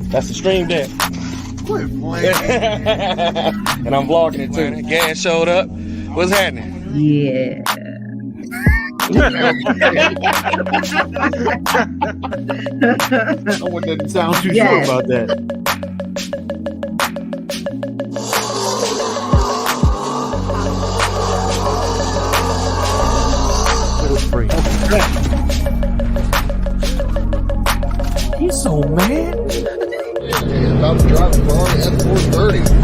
That's the stream deck. Quit playing. And I'm vlogging it too. Gas showed up. What's happening? Yeah. Someone doesn't sound too Yes. sure about that. He's so mad. He's about to drive a Ferrari F430.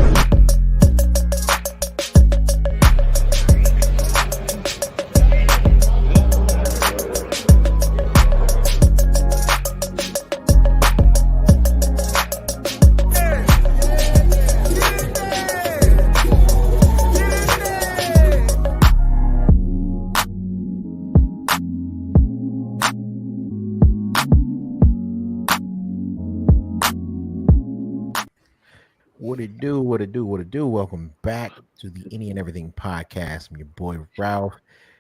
What it do? Welcome back to the Any and Everything podcast. I'm your boy Ralph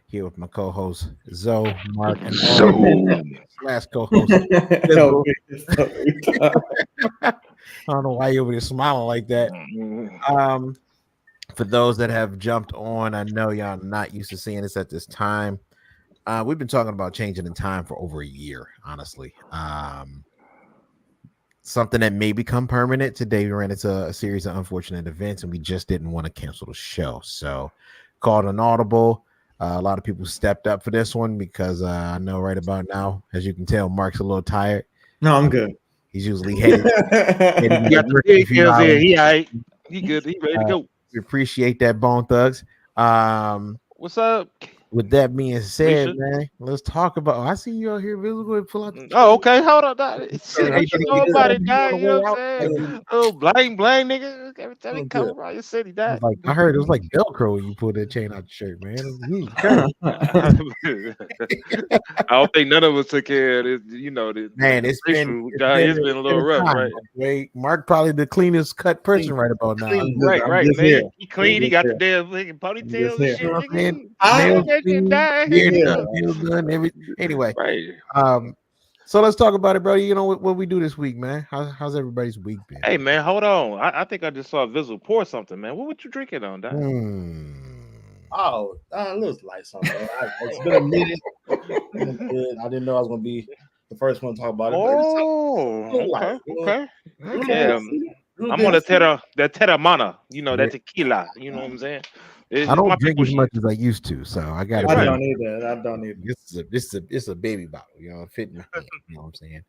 here with my co-host Zoe, Mark, and last co-host. I don't know why you're over there smiling like that. For those that have jumped on, I know y'all not used to seeing this at this time. We've been talking about changing in time for over a year, honestly. Something that may become permanent. Today we ran into a series of unfortunate events and we just didn't want to cancel the show, so called an audible. A lot of people stepped up for this one because I know right about now, as you can tell, Mark's a little tired. No, I'm good. He's usually headed. He got the big heels in. He good. He ready to go. We appreciate that, Bone Thugs. What's up? With that being said, man, let's talk about. I see you out here. We'll go ahead and pull out. Oh, okay. Hold on. Shit, you know about it, dog. You know what I'm saying? Oh, blang, nigga. Every time he come around your city, dog. Like I heard, it was like Velcro when you pull that chain out the shirt, man. I don't think none of us took care of this. You know, man, it's been a little rough, right? Wait, Mark probably the cleanest cut person right about now. Right, man. Here. He clean. He got the damn ponytails and shit. Anyway, right. So let's talk about it, bro. You know what we do this week, man? How's everybody's week been? Hey, man, hold on. I think I just saw Visual pour something, man. What you drinking on, Doc? Oh, a little light something. It's been a minute. I didn't know I was gonna be the first one to talk about it. Okay. Yeah, I'm on the Terramana. You know, that tequila. You know what I'm saying? I don't drink as much as I used to, so I got. I don't need that. I don't need. It's a baby bottle, you know, fitting my hand, you know what I'm saying.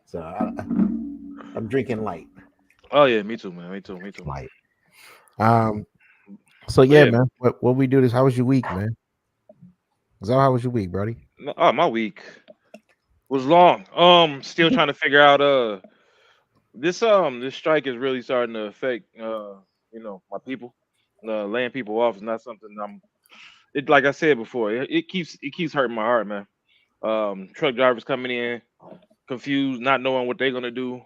So I'm drinking light. Oh yeah, me too, man. Me too. Light. So yeah, man. What we do this? How was your week, man? How was your week, buddy? Oh, my week was long. Still trying to figure out. This strike is really starting to affect my people. Laying people off is not something like I said before, it keeps hurting my heart, man. Truck drivers coming in confused, not knowing what they're gonna do.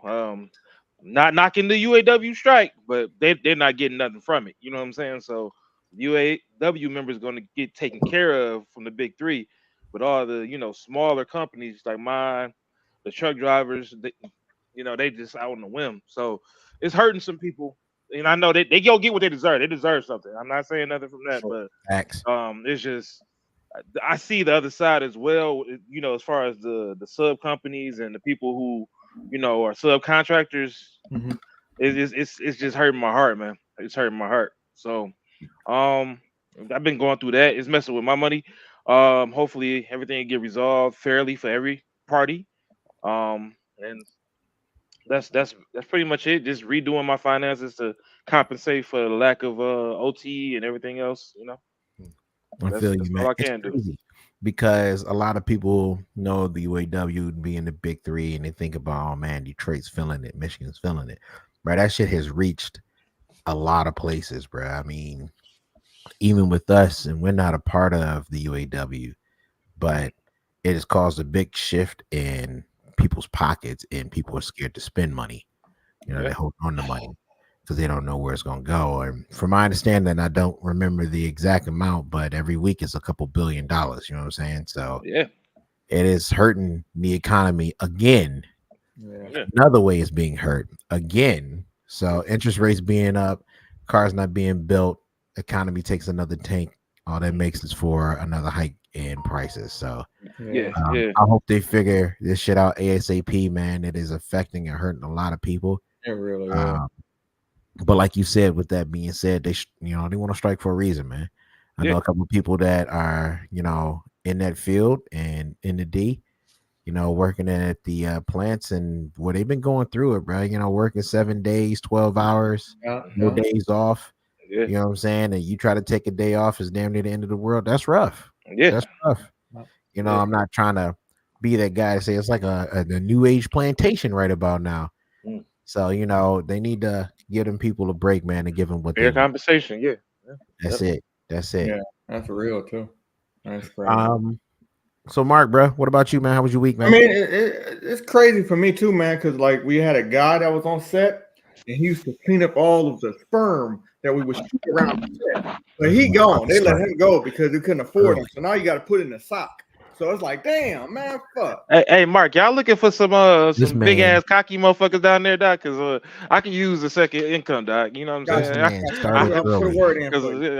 Not knocking the UAW strike, but they're not getting nothing from it. You know what I'm saying? So UAW members going to get taken care of from the big three, but all the smaller companies like mine, the truck drivers, they just out on the whim. So it's hurting some people. And I know they go get what they deserve. They deserve something. I'm not saying nothing from that, but it's just I see the other side as well. As far as the sub companies and the people who are subcontractors, it's just hurting my heart, man. It's hurting my heart. So I've been going through that. It's messing with my money. Hopefully everything will get resolved fairly for every party. And that's pretty much it. Just redoing my finances to compensate for the lack of OT and everything else. I feel you, man. All I can do. Because a lot of people know the UAW being the big three, and they think about, oh man, Detroit's feeling it, Michigan's feeling it, right? That shit has reached a lot of places, bro. I mean, even with us, and we're not a part of the UAW, but it has caused a big shift in people's pockets, and people are scared to spend money. They hold on to money because they don't know where it's going to go. And from my understanding, I don't remember the exact amount, but every week it's a couple $1 billion. You know what I'm saying? So yeah, it is hurting the economy again. Yeah. Another way is being hurt again. So interest rates being up, cars not being built, economy takes another tank. All that makes is for another hike in prices. So Yeah. Yeah. I hope they figure this shit out ASAP, man. It is affecting and hurting a lot of people. It really is. But like you said, with that being said, they want to strike for a reason, man. I know a couple of people that are, in that field and in the D, working at the plants, and they've been going through it, bro. Working 7 days, 12 hours, no days off. Yeah. You know what I'm saying? And you try to take a day off, it's damn near the end of the world. That's rough. Yeah. That's rough. I'm not trying to be that guy to say it's like a new age plantation right about now. So, they need to give them people a break, man, and give them what fair they compensation. Yeah. That's it. That's it. Yeah, that's real too. That's crazy. So Mark, bro, what about you, man? How was your week, man? I mean, it's crazy for me too, man, because like we had a guy that was on set, and he used to clean up all of the sperm that we would shoot around the set. But he gone. They let him go because they couldn't afford him. So now you got to put it in a sock. So it's like, damn, man, fuck. Hey, Mark, y'all looking for some big ass cocky motherfuckers down there, doc? Because I can use a second income, doc. You know what I'm saying? Put a word in.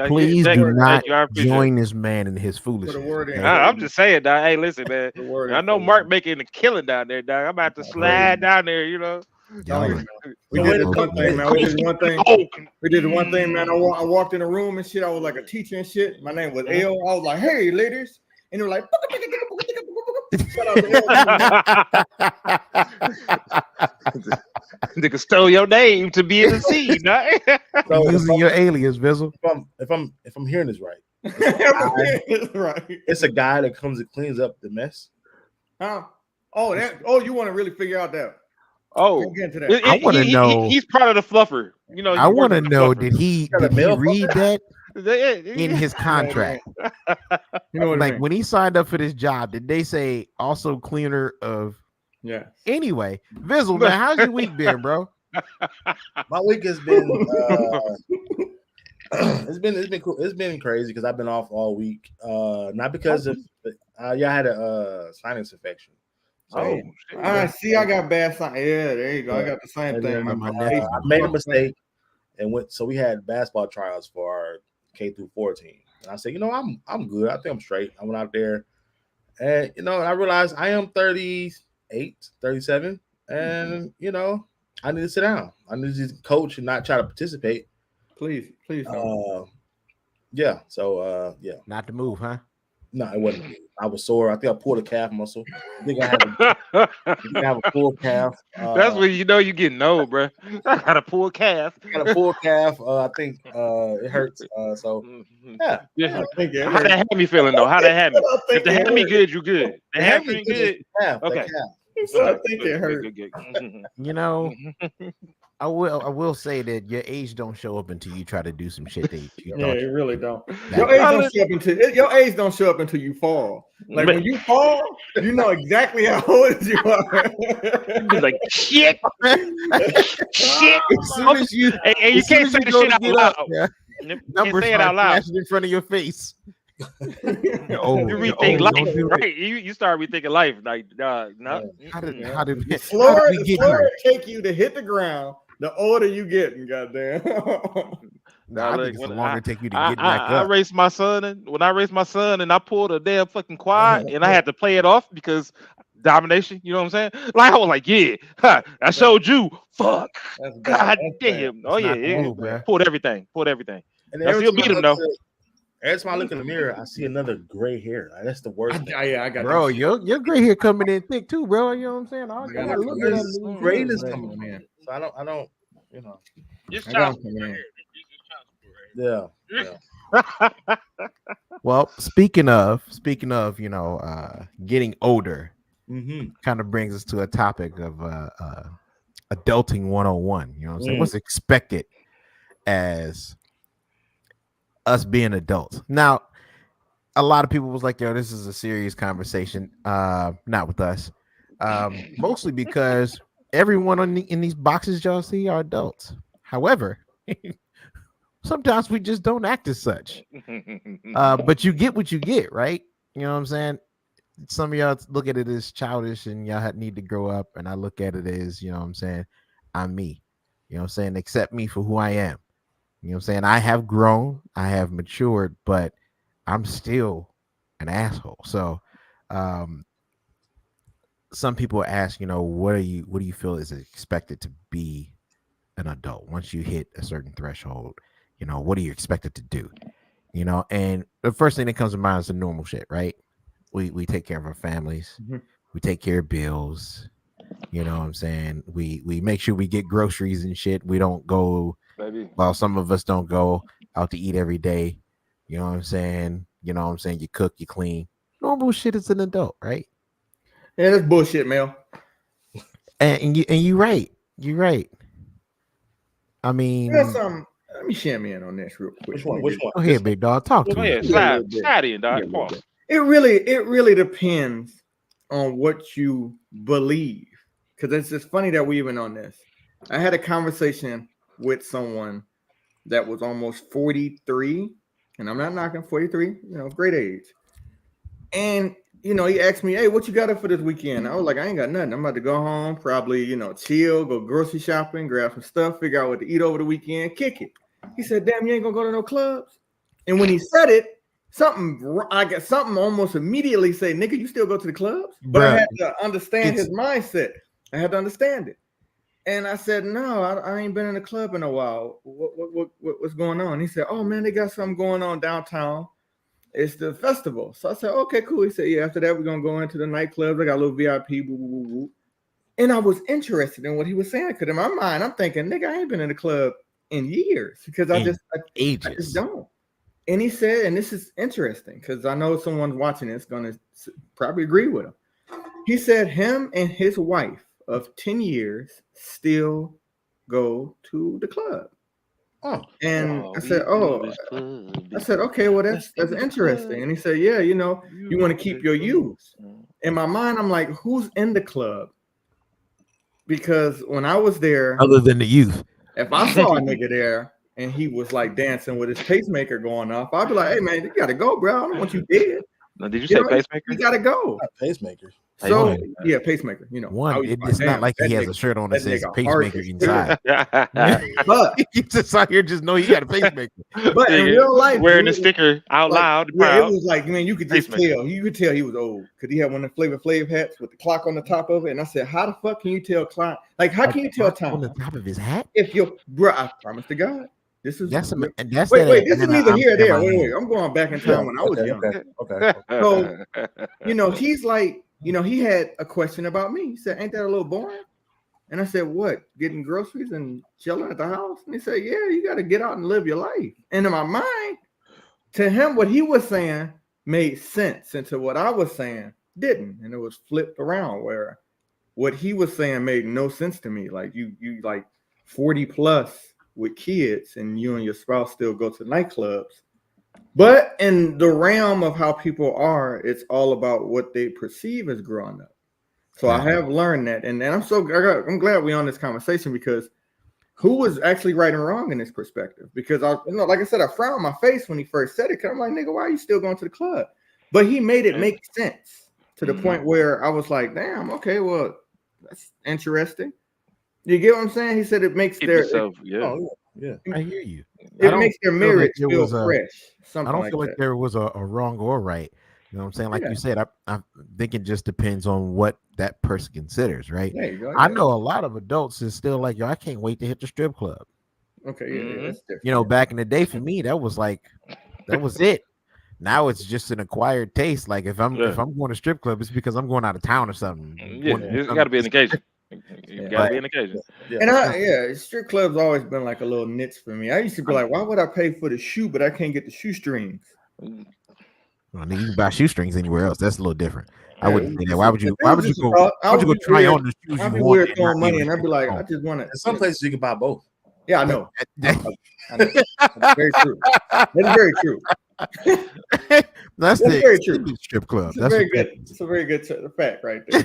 Please do not join this man in his foolishness. Put a word in. I'm just saying, doc. Hey, listen, man. I know Mark making a killing down there, doc. I'm about to slide down there, We did one thing, man. We did one thing. We did one thing, man. I walked in the room and shit. I was like a teacher and shit. My name was L. I was like, hey, ladies. And they were like, nigga stole your name to be in the scene, right? So using your alias, Bizzle. If I'm hearing this right, right. It's a guy that comes and cleans up the mess. Huh? Oh, you want to really figure out that? Oh, I want to know. He's part of the fluffer. I want to know. Did he read that in his contract? Like when he signed up for this job, did they say also cleaner of? Yeah. Anyway, Vizzle, man, how's your week been, bro? My week has been it's been cool. It's been crazy because I've been off all week. Not because of I had a sinus infection. So, I see. I got bad sinus. Yeah, there you go. I got the same thing. I made a mistake and went. So we had basketball tryouts for our K through 14, and I said, I'm good. I think I'm straight. I went out there, and I realized I am 38, 37, and I need to sit down. I need to coach and not try to participate. Please. Yeah. So yeah. Not to move, huh? No, it wasn't. I was sore. I think I pulled a calf muscle. I think I have a pulled calf. That's when you getting old, bro. I got a pulled calf. I think it hurts. So yeah. How that have me feeling though? How that have me? If the have me good, you good. The have me good. Okay. I think it hurt. I will say that your age don't show up until you try to do some shit that you it really don't. Your age don't show up until you fall. Like when you fall, you know exactly how old you are. You're like shit. Shit. As soon as you can't say the shit out loud. Numbers say it out loud in front of your face. You rethink life, right? You start rethinking life, like no. How did the slower it take you to hit the ground, the older you getting, goddamn. I think it's the longer it take you to get back up. I raced my son, and when I raced my son, and I pulled a damn fucking quad, and I had to play it off because domination. You know what I'm saying? Like I was like, yeah, I showed you. Fuck, god damn. Oh yeah, pulled everything. And I still beat him though. Every time I look in the mirror, I see another gray hair. Like, that's the worst. I got bro. Your gray hair coming in thick too, bro. You know what I'm saying? I gotta look at that gray is coming in. So I don't. Just child support. Yeah. Well, speaking of, getting older, kind of brings us to a topic of adulting 101. You know what I'm saying? What's expected as us being adults. Now, a lot of people was like, yo, this is a serious conversation. Not with us. Mostly because everyone in these boxes y'all see are adults. However, sometimes we just don't act as such. But you get what you get, right? You know what I'm saying? some of y'all look at it as childish and y'all need to grow up, and I look at it as, you know what I'm saying, I'm me. You know what I'm saying? Accept me for who I am. You know what I'm saying? I have grown, I have matured, but I'm still an asshole. So um some people ask, what do you feel is expected to be an adult once you hit a certain threshold? What are you expected to do? And the first thing that comes to mind is the normal shit, right? We take care of our families, Mhm. we take care of bills, you know what I'm saying? We make sure we get groceries and shit. We don't go, Maybe. well, some of us don't go out to eat every day. You know what I'm saying? You cook, you clean. Normal shit as an adult, right? Yeah, that's bullshit, Mel. And you right. You're right. I You got mean, some. Let me share me in on this real quick. Which Let one? me Which get, one? go This ahead, one? big dog. Talk Which to Go one? me. ahead, let me get a little bit. slide in, Let me dog. get a little Pause. bit. It really depends on what you believe. Because it's just funny that we even on this. I had a conversation with someone that was almost 43, and I'm not knocking 43, great age. And he asked me, "Hey, what you got up for this weekend?" I was like, "I ain't got nothing. I'm about to go home, probably, chill, go grocery shopping, grab some stuff, figure out what to eat over the weekend, kick it." He said, "Damn, you ain't gonna go to no clubs?" And when he said it, I got something almost immediately say, "Nigga, you still go to the clubs?" But I Bruh, had to understand his it's mindset. I had to understand it. And I said, "No, I ain't been in a club in a while. What's going on?" He said, "Oh man, they got something going on downtown. It's the festival." So I said, "Okay, cool." He said, "Yeah, after that, we're gonna go into the nightclubs. I got a little VIP, woo, woo, woo, woo." And I was interested in what he was saying, because in my mind, I'm thinking, nigga, I ain't been in the club in years, because I in just ages. don't. And he said, and this is interesting because I know someone watching this gonna probably agree with him. He said him and his wife of 10 years still go to the club. Oh, And All I we said, do "Oh," is I clubbing. said, "Okay, well, Let's that's get the interesting." club. And he said, "Yeah, you want to You keep the your club. youth." In my mind, I'm like, who's in the club? Because when I was there, Other than the youth. if I saw a nigga there and he was like dancing with his pacemaker going off, I'd be like, "Hey man, you gotta go, bro. I don't want you dead. Now, did you You say know, you pacemaker? gotta go." not pacemaker. So One, Pacemaker. yeah, pacemaker. I was like, it's not "Damn, like he has a shirt on that that says nigga heart pacemaker is good." inside. But You just out here just know you got a pacemaker. in Nigga, real life, wearing the dude, sticker out like, loud, yeah, it proud. was like, man, you could just Pacemaker. tell. You could tell he was old because he had one of the Flavor Flav hats with the clock on the top of it. And I said, "How the fuck can you tell clock? Like, how A can you tell clock on the time top of his hat. if you're, bro? I promise to God, this is That's wait, that wait. This is Atlanta. neither I'm here or in there. my Wait, hand. wait. I'm going back in Yeah. time when I was Okay. young. Okay. Okay. So he's like, he had a question about me. He said, "Ain't that a little boring?" And I said, "What? Getting groceries and chilling at the house?" And he said, "Yeah, you got to get out and live your life." And in my mind, to him, what he was saying made sense, and to what I was saying didn't. And it was flipped around, where what he was saying made no sense to me. Like, you like 40 plus with kids, and you and your spouse still go to nightclubs. But in the realm of how people are, it's all about what they perceive as growing up. So I Fact. have learned that, and I'm glad we're on this conversation, because who was actually right and wrong in this perspective? Because like I said, I frowned my face when he first said it, because I'm like, "Nigga, why are you still going to the club?" But he made it make sense to the point where I was like, "Damn, okay, well, that's interesting." You get what I'm saying? He said it makes Keep yourself, yeah. Oh yeah. I hear you. I it don't makes their feel that marriage there feel was a. fresh, I something don't like feel like that. there was a wrong or right. You know what I'm saying? Like Yeah, you said, I think it just depends on what that person considers, right? there you go. I Yeah. know a lot of adults is still like, yo, I can't wait to hit the strip club. Okay. Yeah. That's Back in the day for me, that was it. Now it's just an acquired taste. Like if I'm Yeah. going to strip club, it's because I'm going out of town or something. Yeah, Want to do it's got to something be an occasion. You got to Yeah. be an occasion. Yeah. And uh, strip clubs always been like a little niche for me. I used to be like, "Why would I pay for the shoe, but I can't get the shoestrings?" well, nigga, you can buy shoestrings anywhere else. That's a little different. I Yeah, wouldn't say that. Why would you? it was just a thought. I Why would you would go be try weird. on the shoes you I'd be want weird and not throwing be able money, to and I'd strip be like, them "I just want to." In some places you can buy both. Yeah, I know. I know. That's very true. That's very true. That's That's the very true. extended strip club. It's a That's very what that good. is. It's a very good fact right there.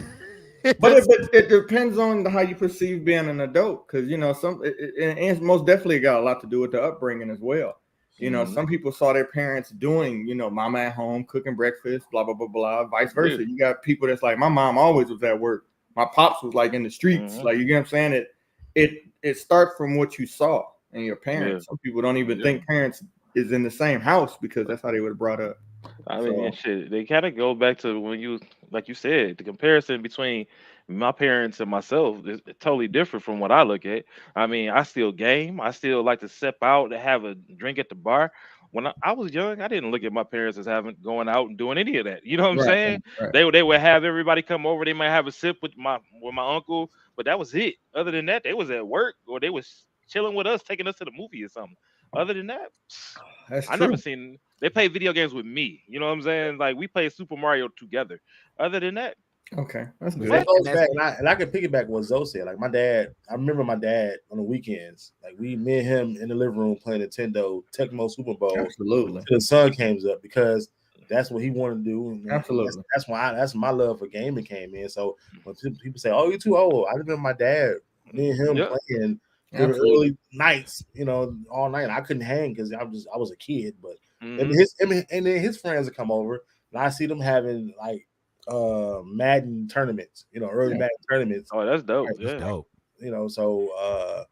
But That's- it depends on how you perceive being an adult, because some and it's most definitely got a lot to do with the upbringing as well. You know, some people saw their parents doing, you know, mama at home cooking breakfast, blah blah blah blah. Vice versa, you got people that's like, my mom always was at work. My pops was like in the streets. Like, you get what I'm saying? It starts from what you saw and your parents. Some people don't even think parents is in the same house because that's how they were brought up. I mean, shit, they kind of go back to when you, like you said, the comparison between my parents and myself is totally different from what I look at. I mean, I still game. I still like to step out and have a drink at the bar. When I was young, I didn't look at my parents as having going out and doing any of that. You know what I'm saying? They would have everybody come over. They might have a sip with my uncle, but that was it. Other than that, they was at work or they was chilling with us, taking us to the movie or something. Other than that, that's I true. never seen they play video games with me. You know what I'm saying? Like we play Super Mario together. Other than that, Okay, that's good. It goes back, and I can piggyback what Zoe said. Like my dad, I remember my dad on the weekends. Like me and him in the living room playing Nintendo Tecmo Super Bowl. Absolutely. Till the sun came up because that's what he wanted to do. And Absolutely. That's my love for gaming came in. So when people say, "Oh, you're too old," I remember my dad, me and him playing through the early nights. You know, all night. I couldn't hang because I was a kid. But and then his friends would come over, and I see them having like Madden tournaments, you know, early Madden tournaments. Oh, that's dope. That's dope. You know, so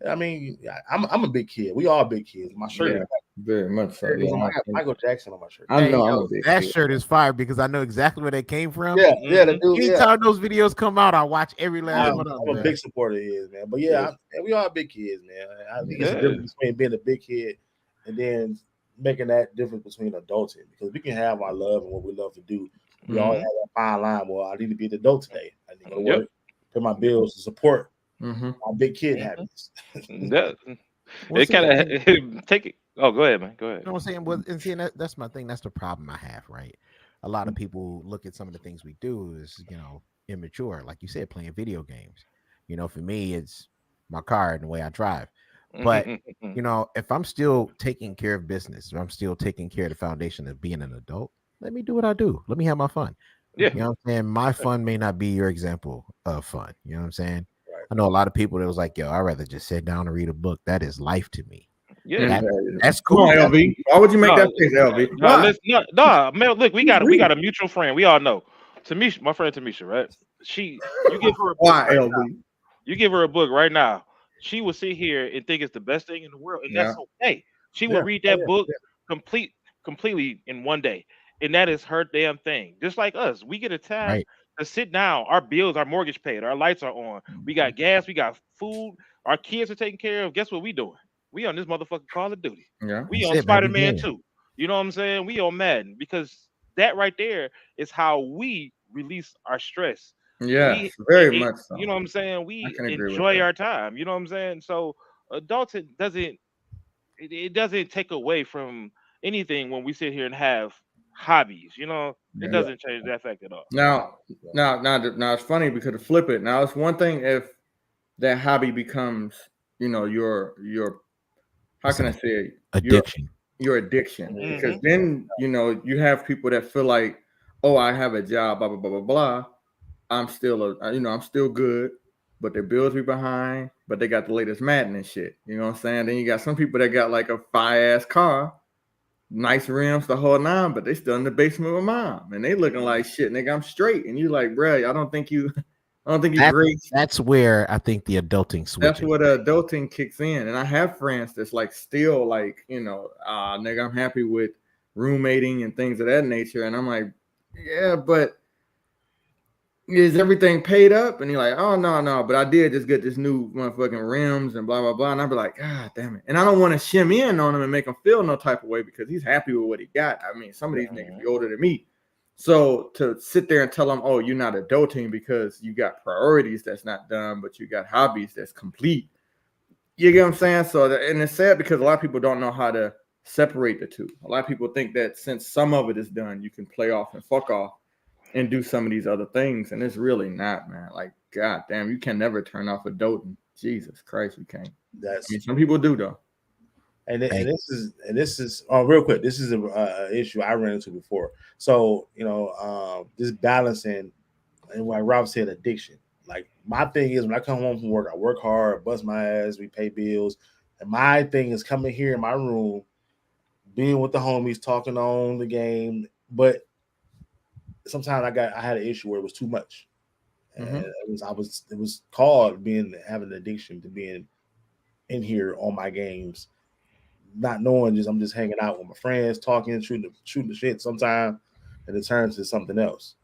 I mean, I'm a big kid. We all big kids. My shirt, very much so. I got Michael Jackson on my shirt. I know that shirt is fire because I know exactly where they came from. Yeah, the dude. Anytime those videos come out, I watch every last one of them. I'm a big supporter of his, man. But we all big kids, man. I think it's a difference between being a big kid and then making that difference between adulting because we can have our love and what we love to do. We all have that fine line. Well, I need to be an adult today. I need to go to work, pay my bills to support my big kid habits. It kind of take it. Oh, go ahead, man. Go ahead. You know what I'm saying? Well, and see, that's my thing. That's the problem I have, right? A lot of people look at some of the things we do as, you know, immature. Like you said, playing video games. You know, for me, it's my car and the way I drive. But, you know, if I'm still taking care of business or I'm still taking care of the foundation of being an adult, let me do what I do. Let me have my fun. Yeah. You know what I'm saying? My fun may not be your example of fun. You know what I'm saying? Right. I know a lot of people that was like, yo, I'd rather just sit down and read a book. That is life to me. Yeah. That's cool. Come on, LV. Why would you make that face, LV? No, man, look, we got a mutual friend. We all know. Tamisha, my friend Tamisha, right? You give her a book right now. You give her a book right now. She will sit here and think it's the best thing in the world. And that's okay. She will read that book completely in one day. And that is her damn thing. Just like us, we get a time to sit down. Our bills, our mortgage paid, our lights are on. We got gas, we got food. Our kids are taken care of. Guess what we doing? We on this motherfucking Call of Duty. Yeah, we on Spider-Man 2. You know what I'm saying? We on Madden because that right there is how we release our stress. Yeah, very much so. You know what I'm saying? We enjoy our time. You know what I'm saying? So adulthood doesn't take away from anything when we sit here and have hobbies. You know, it doesn't change that fact at all. Now it's funny because to flip it. Now it's one thing if that hobby becomes, you know, your how can I say it? Addiction. Your addiction. Because then, you know, you have people that feel like, oh, I have a job, blah blah blah blah blah. I'm still good, but their bills be behind, but they got the latest Madden and shit. You know what I'm saying? Then you got some people that got like a fire-ass car, nice rims, the whole nine, but they still in the basement with mom, and they looking like shit. Nigga, I'm straight, and you like, bro, I don't think you great. That's where I think the adulting switches. That's where the adulting kicks in, and I have friends that's like still like, you know, nigga, I'm happy with roommating and things of that nature, and I'm like, yeah, but is everything paid up? And you're like, oh no, but I did just get this new motherfucking rims and blah blah blah. And I'd be like, God damn it. And I don't want to shim in on him and make him feel no type of way because he's happy with what he got. I mean, some of these niggas be older than me. So to sit there and tell them, oh, you're not adulting because you got priorities that's not done, but you got hobbies that's complete. You get what I'm saying? So and it's sad because a lot of people don't know how to separate the two. A lot of people think that since some of it is done, you can play off and fuck off and do some of these other things, and it's really not, man. Like, god damn, you can never turn off adulting. Jesus Christ, you can't. Some people do though. And this is real quick. This is an issue I ran into before. So you know, this balancing, and like Rob said, addiction. Like my thing is when I come home from work, I work hard, bust my ass, we pay bills, and my thing is coming here in my room being with the homies, talking on the game. But sometimes I had an issue where it was too much. And it was called having an addiction to being in here on my games, not knowing I'm just hanging out with my friends, talking, shooting the shit sometimes, and it turns to something else.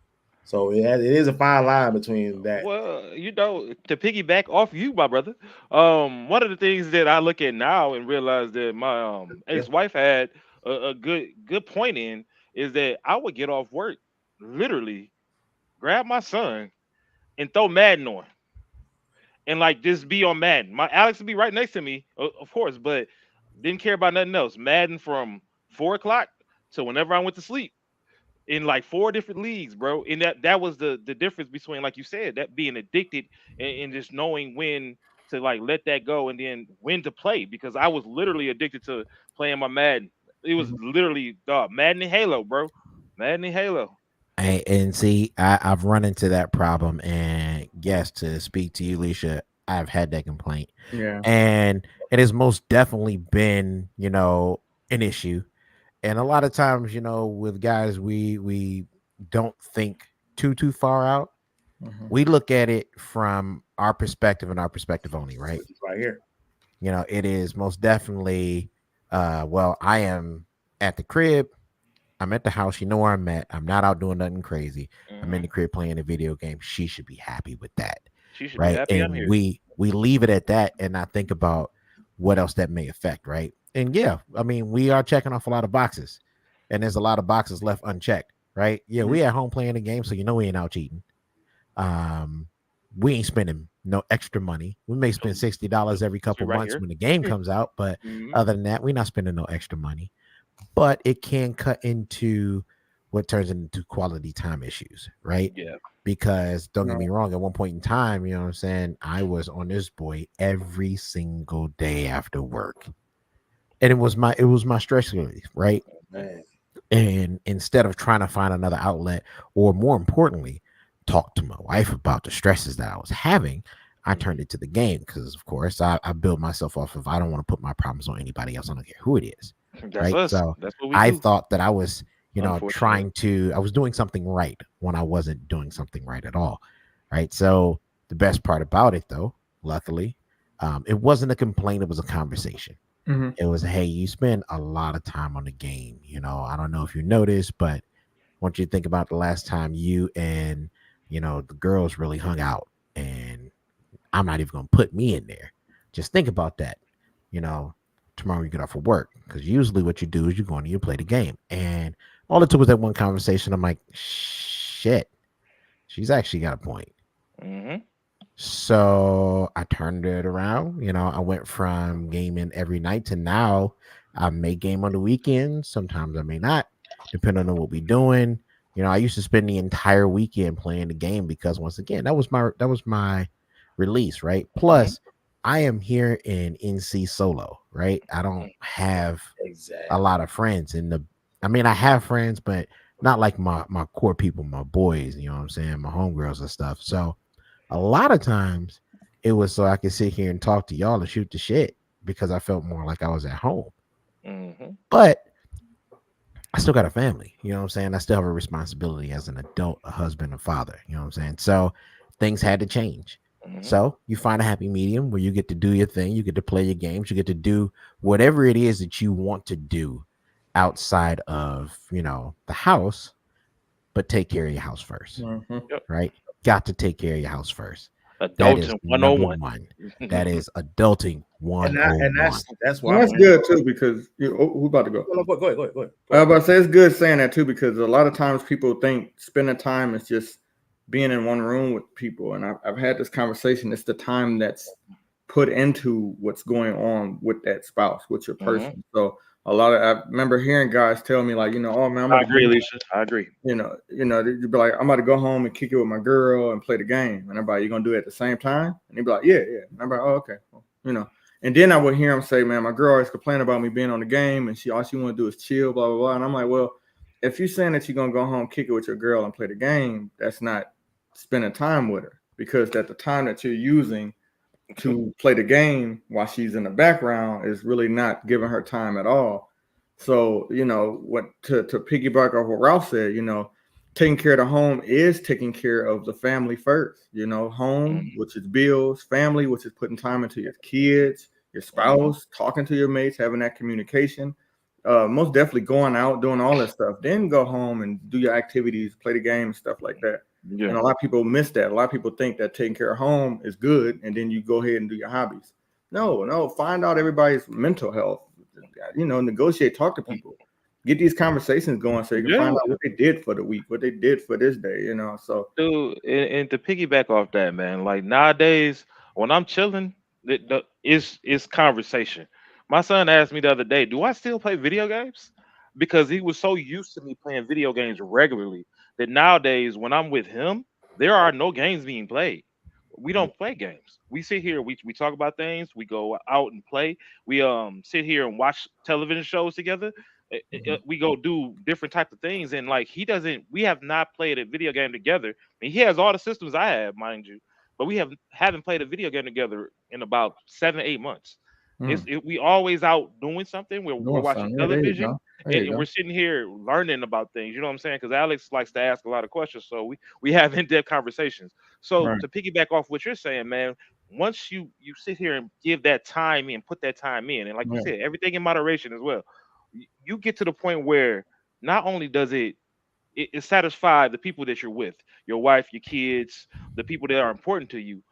So it is a fine line between that. Well, to piggyback off you, my brother, one of the things that I look at now and realize that my Yeah. ex-wife had a good point in is that I would get off work, literally grab my son and throw Madden on, and like just be on Madden. My Alex would be right next to me, of course, but didn't care about nothing else. Madden from 4 o'clock to whenever I went to sleep in like 4 different leagues, bro. And that was the difference between, like you said, that being addicted and just knowing when to like let that go and then when to play, because I was literally addicted to playing my Madden. It was literally Madden and Halo, bro. Madden and Halo. And see, I've run into that problem, and yes, to speak to you, Leisha, I've had that complaint, Yeah. and it has most definitely been, an issue. And a lot of times, with guys, we don't think too far out. We look at it from our perspective and our perspective only, right? Right here. It is most definitely, well, I am at the crib. I'm at the house. You know where I'm at. I'm not out doing nothing crazy. I'm in the crib playing a video game. She should be happy with that. She should be Right. happy I'm And here. we leave it at that and not think about what else that may affect. Right. And yeah, I mean, we are checking off a lot of boxes, and there's a lot of boxes left unchecked. Right. Yeah. We at home playing the game. So, we ain't out cheating. We ain't spending no extra money. We may spend $60 every couple right months here. when the game comes out. But other than that, we're not spending no extra money. But it can cut into what turns into quality time issues, right? Yeah. Because don't get me wrong, at one point in time, you know what I'm saying, I was on this boy every single day after work. And it was my stress relief, right? Man. And instead of trying to find another outlet, or more importantly, talk to my wife about the stresses that I was having, I turned it to the game because, of course, I build myself off of, I don't want to put my problems on anybody else. I don't care who it is. That's Right. us. So That's what we I do. thought that I was, Unfortunately. I was doing something right when I wasn't doing something right at all. Right. So the best part about it, though, luckily, it wasn't a complaint. It was a conversation. It was, hey, you spend a lot of time on the game. I don't know if you noticed, but I want you to think about the last time you and, the girls really hung out. And I'm not even going to put me in there. Just think about that. Tomorrow you get off of work, because usually what you do is you go in and you play the game. And all it took was that one conversation. I'm like, shit, she's actually got a point. So I turned it around. I went from gaming every night to now I may game on the weekends. Sometimes I may not, depending on what we're doing. I used to spend the entire weekend playing the game because, once again, that was my release, right? Plus, I am here in NC solo, right? I don't have a lot of friends I have friends, but not like my core people, my boys, you know what I'm saying? My homegirls and stuff. So a lot of times it was so I could sit here and talk to y'all and shoot the shit, because I felt more like I was at home. But I still got a family, you know what I'm saying? I still have a responsibility as an adult, a husband, a father, you know what I'm saying? So things had to change. So you find a happy medium where you get to do your thing, you get to play your games, you get to do whatever it is that you want to do outside of, the house, but take care of your house first, right? Got to take care of your house first. That is Adulting number 101. one. That is adulting 101. And that's why That's good too, because who about to go? Go ahead. I was about to say it's good saying that too, because a lot of times people think spending time is just being in one room with people, and I've had this conversation. It's the time that's put into what's going on with that spouse, with your person. So I remember hearing guys tell me like, oh man, I agree, Alicia. I agree. You'd be like, I'm about to go home and kick it with my girl and play the game, and I'm like, you gonna do it at the same time? And he'd be like, yeah. And I'm like, oh, okay, well, And then I would hear him say, man, my girl always complaining about me being on the game, and all she want to do is chill, blah blah blah. And I'm like, well, if you're saying that you're gonna go home, kick it with your girl, and play the game, that's not spending time with her, because at the time that you're using to play the game while she's in the background is really not giving her time at all. So, what to piggyback off what Ralph said, taking care of the home is taking care of the family first. Home, Mhm. which is bills, family, which is putting time into your kids, your Mhm. spouse, talking to your mates, having that communication. Most definitely going out, doing all that stuff. Then go home and do your activities, play the game, and stuff like that. Yeah. And a lot of people miss that. A lot of people think that taking care of home is good, and then you go ahead and do your hobbies. No, find out everybody's mental health. Negotiate, talk to people, get these conversations going so you can find Yeah. out what they did for the week, what they did for this day. So Dude, and to piggyback off that, man, like nowadays when I'm chilling, it's conversation. My son asked me the other day, "Do I still play video games?" Because he was so used to me playing video games regularly that nowadays when I'm with him, there are no games being played. We don't play games. We sit here, we talk about things, we go out and play. We sit here and watch television shows together. We go do different types of things, and like he doesn't, we have not played a video game together. I mean, he has all the systems I have, mind you, but we haven't played a video game together in about 7 8 months. We always out doing something. We're doing watching something. Yeah, there you television, go. There and, you and go. we're sitting here learning about things. You know what I'm saying? Because Alex likes to ask a lot of questions, so we have in-depth conversations. So Right. to piggyback off what you're saying, man, once you sit here and give that time in, put that time in, and like you Yeah. said, everything in moderation as well, you get to the point where not only does it satisfy the people that you're with, your wife, your kids, the people that are important to you.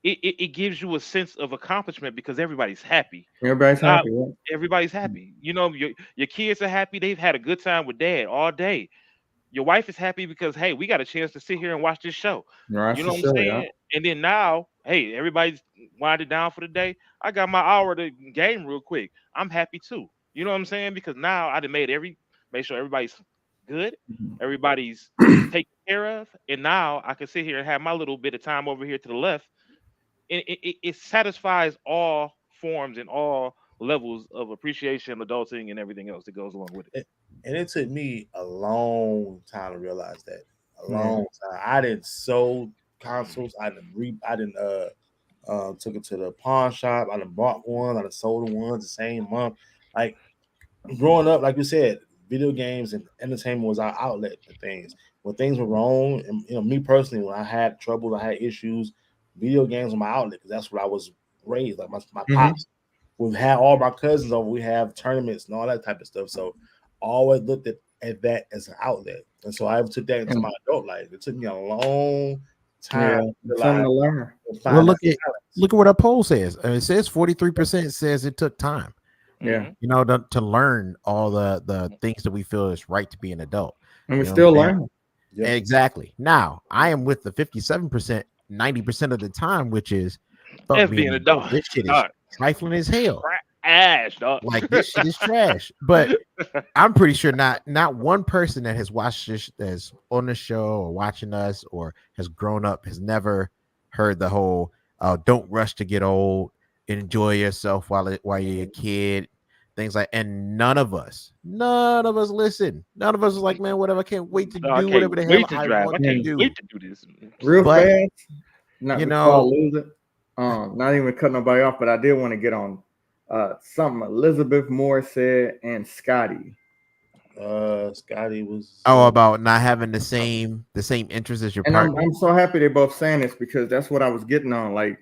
It gives you a sense of accomplishment because everybody's happy. Everybody's Now happy. Right? everybody's happy. Your kids are happy. They've had a good time with dad all day. Your wife is happy because hey, we got a chance to sit here and watch this show. Right, You for know what I'm sure. Yeah. saying? And then now, hey, everybody's winded down for the day. I got my hour to game real quick. I'm happy too. You know what I'm saying? Because now I done made sure everybody's good, everybody's taken care of, and now I can sit here and have my little bit of time over here to the left, and it satisfies all forms and all levels of appreciation, adulting, and everything else that goes along with it. It- and it took me a long time to realize that. A Yeah. long time. I didn't sold consoles. I didn't took it to the pawn shop. I done bought one. I done sold one the same month. Like growing up, like you said, video games and entertainment was our outlet to things. When things were wrong, and me personally, when I had troubles, I had issues, video games were my outlet because that's what I was raised. Like my Mm-hmm. pops, we've had all my cousins over, we have tournaments and all that type of stuff. So I always looked at that as an outlet. And so I took that into my adult life. It took me a long time Yeah. to Something realize to learn. to Well, find that balance. look at what our poll says. It says 43% says it took time. Yeah. Hmm. To learn all the things that we feel is right to be an adult. And we You know what still I'm saying? learning. Yeah. Exactly. Now, I am with the 57%, 90% of the time, which is fuck As being being an a adult. dog, This shit is dog, trifling as hell. ash, dog. Like this shit is trash. But I'm pretty sure not one person that has watched this, that's on the show or watching us or has grown up, has never heard the whole don't rush to get old, enjoy yourself while you're a kid, things like. And none of us listen. None of us is like, man, whatever, I can't wait to I do can't whatever the hell wait to I drive. I want to can't And do. wait to do this. real But fast, not you before I know, lose it. Not even cut nobody off, but I did want to get on something Elizabeth Moore said and Scotty. Scotty was about not having the same interest as your And I'm partner. I'm so happy they both saying this because that's what I was getting on. Like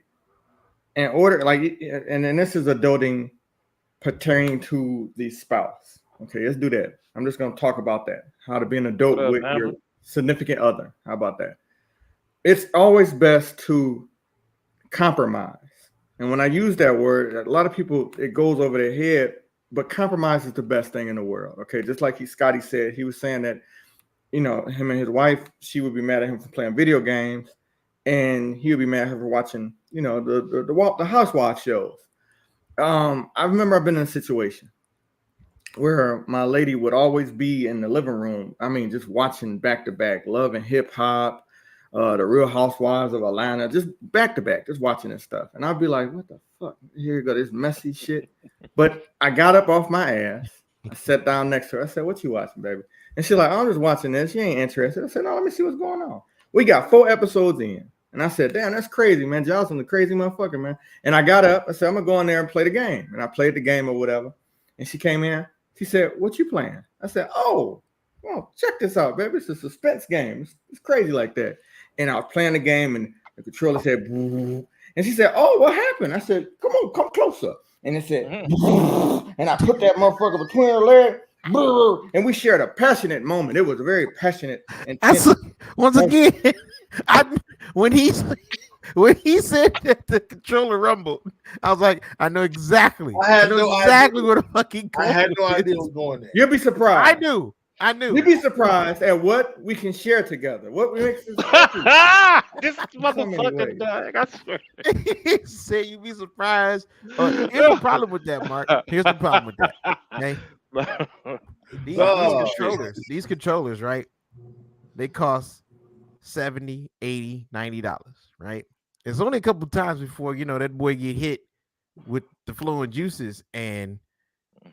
in order, like, and then this is adulting pertaining to the spouse. Okay, let's do that. I'm just gonna talk about that. How to be an What adult up, with your Amber? significant other. How about that? It's always best to compromise. And when I use that word, a lot of people it goes over their head, but compromise is the best thing in the world. Okay, just like Scotty said, he was saying that him and his wife, she would be mad at him for playing video games, and he would be mad at her for watching, the housewife shows. I remember I've been in a situation where my lady would always be in the living room. I mean, just watching back to back, Love and Hip Hop, the Real Housewives of Atlanta, just back to back, just watching this stuff. And I'd be like, what the fuck? Here you go, this messy shit. But I got up off my ass. I sat down next to her. I said, what you watching, baby? And she's like, I'm just watching this. She ain't interested. I said, no, let me see what's going on. We got 4 episodes in. And I said, damn, that's crazy, man. Johnson, the crazy motherfucker, man. And I got up. I said, I'm going to go in there and play the game. And I played the game or whatever. And she came in. She said, "What you playing?" I said, "Oh, well, check this out, baby. It's a suspense game. It's crazy like that." And I was playing the game, and the controller said, "Boo." And she said, "Oh, what happened?" I said, "Come on, come closer." And it said, "Boo." And I put that motherfucker between her legs, boo. And we shared a passionate moment. It was a very passionate and once again, when he said that the controller rumbled, I was like, I know exactly. I know exactly where the fucking. I had no idea what was going there. You'll be surprised. I knew. You'd be surprised at what we can share together. What makes us this motherfucker dog. I swear. He said you'd be surprised. Here's the problem with that, Mark. Here's the problem with that. Okay. These controllers, right? They cost $70, $80, $90, right? It's only a couple times before that boy get hit with the flowing juices, and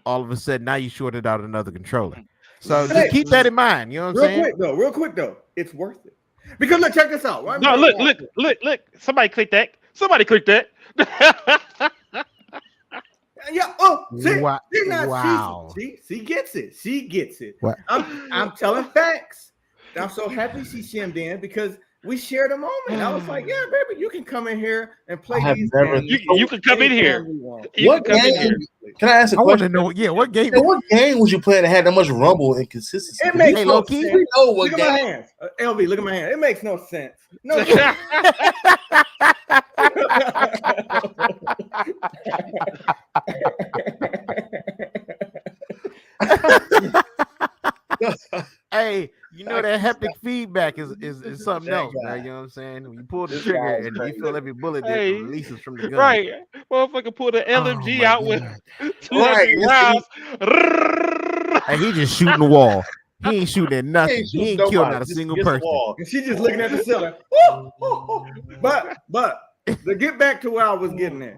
all of a sudden now you shorted out another controller. So just keep that in mind. You know what I'm saying? Real quick though, it's worth it. Because look, check this out. Right? No, look. Somebody click that. Yeah. Oh, see, wow. She gets it. She gets it. What? I'm telling facts. I'm so happy she shimmed in because we shared a moment. I was like, "Yeah, baby, you can come in here and play these games. You can come in here. What game? Can I ask a question? I want to know. Yeah, what game? What game was you playing that had that much rumble and consistency? It makes no sense. We know what look at my hands, LV. Look at my hands. It makes no sense. No. Hey, that haptic feedback is something else, man. You know what I'm saying? When you pull the trigger and you feel every bullet that releases from the gun. Right. Motherfucker pull the LMG out with 200 rounds. And he just shooting the wall. He ain't shooting at nothing. He ain't killed not a single person. And she just looking at the ceiling. But to get back to where I was getting at,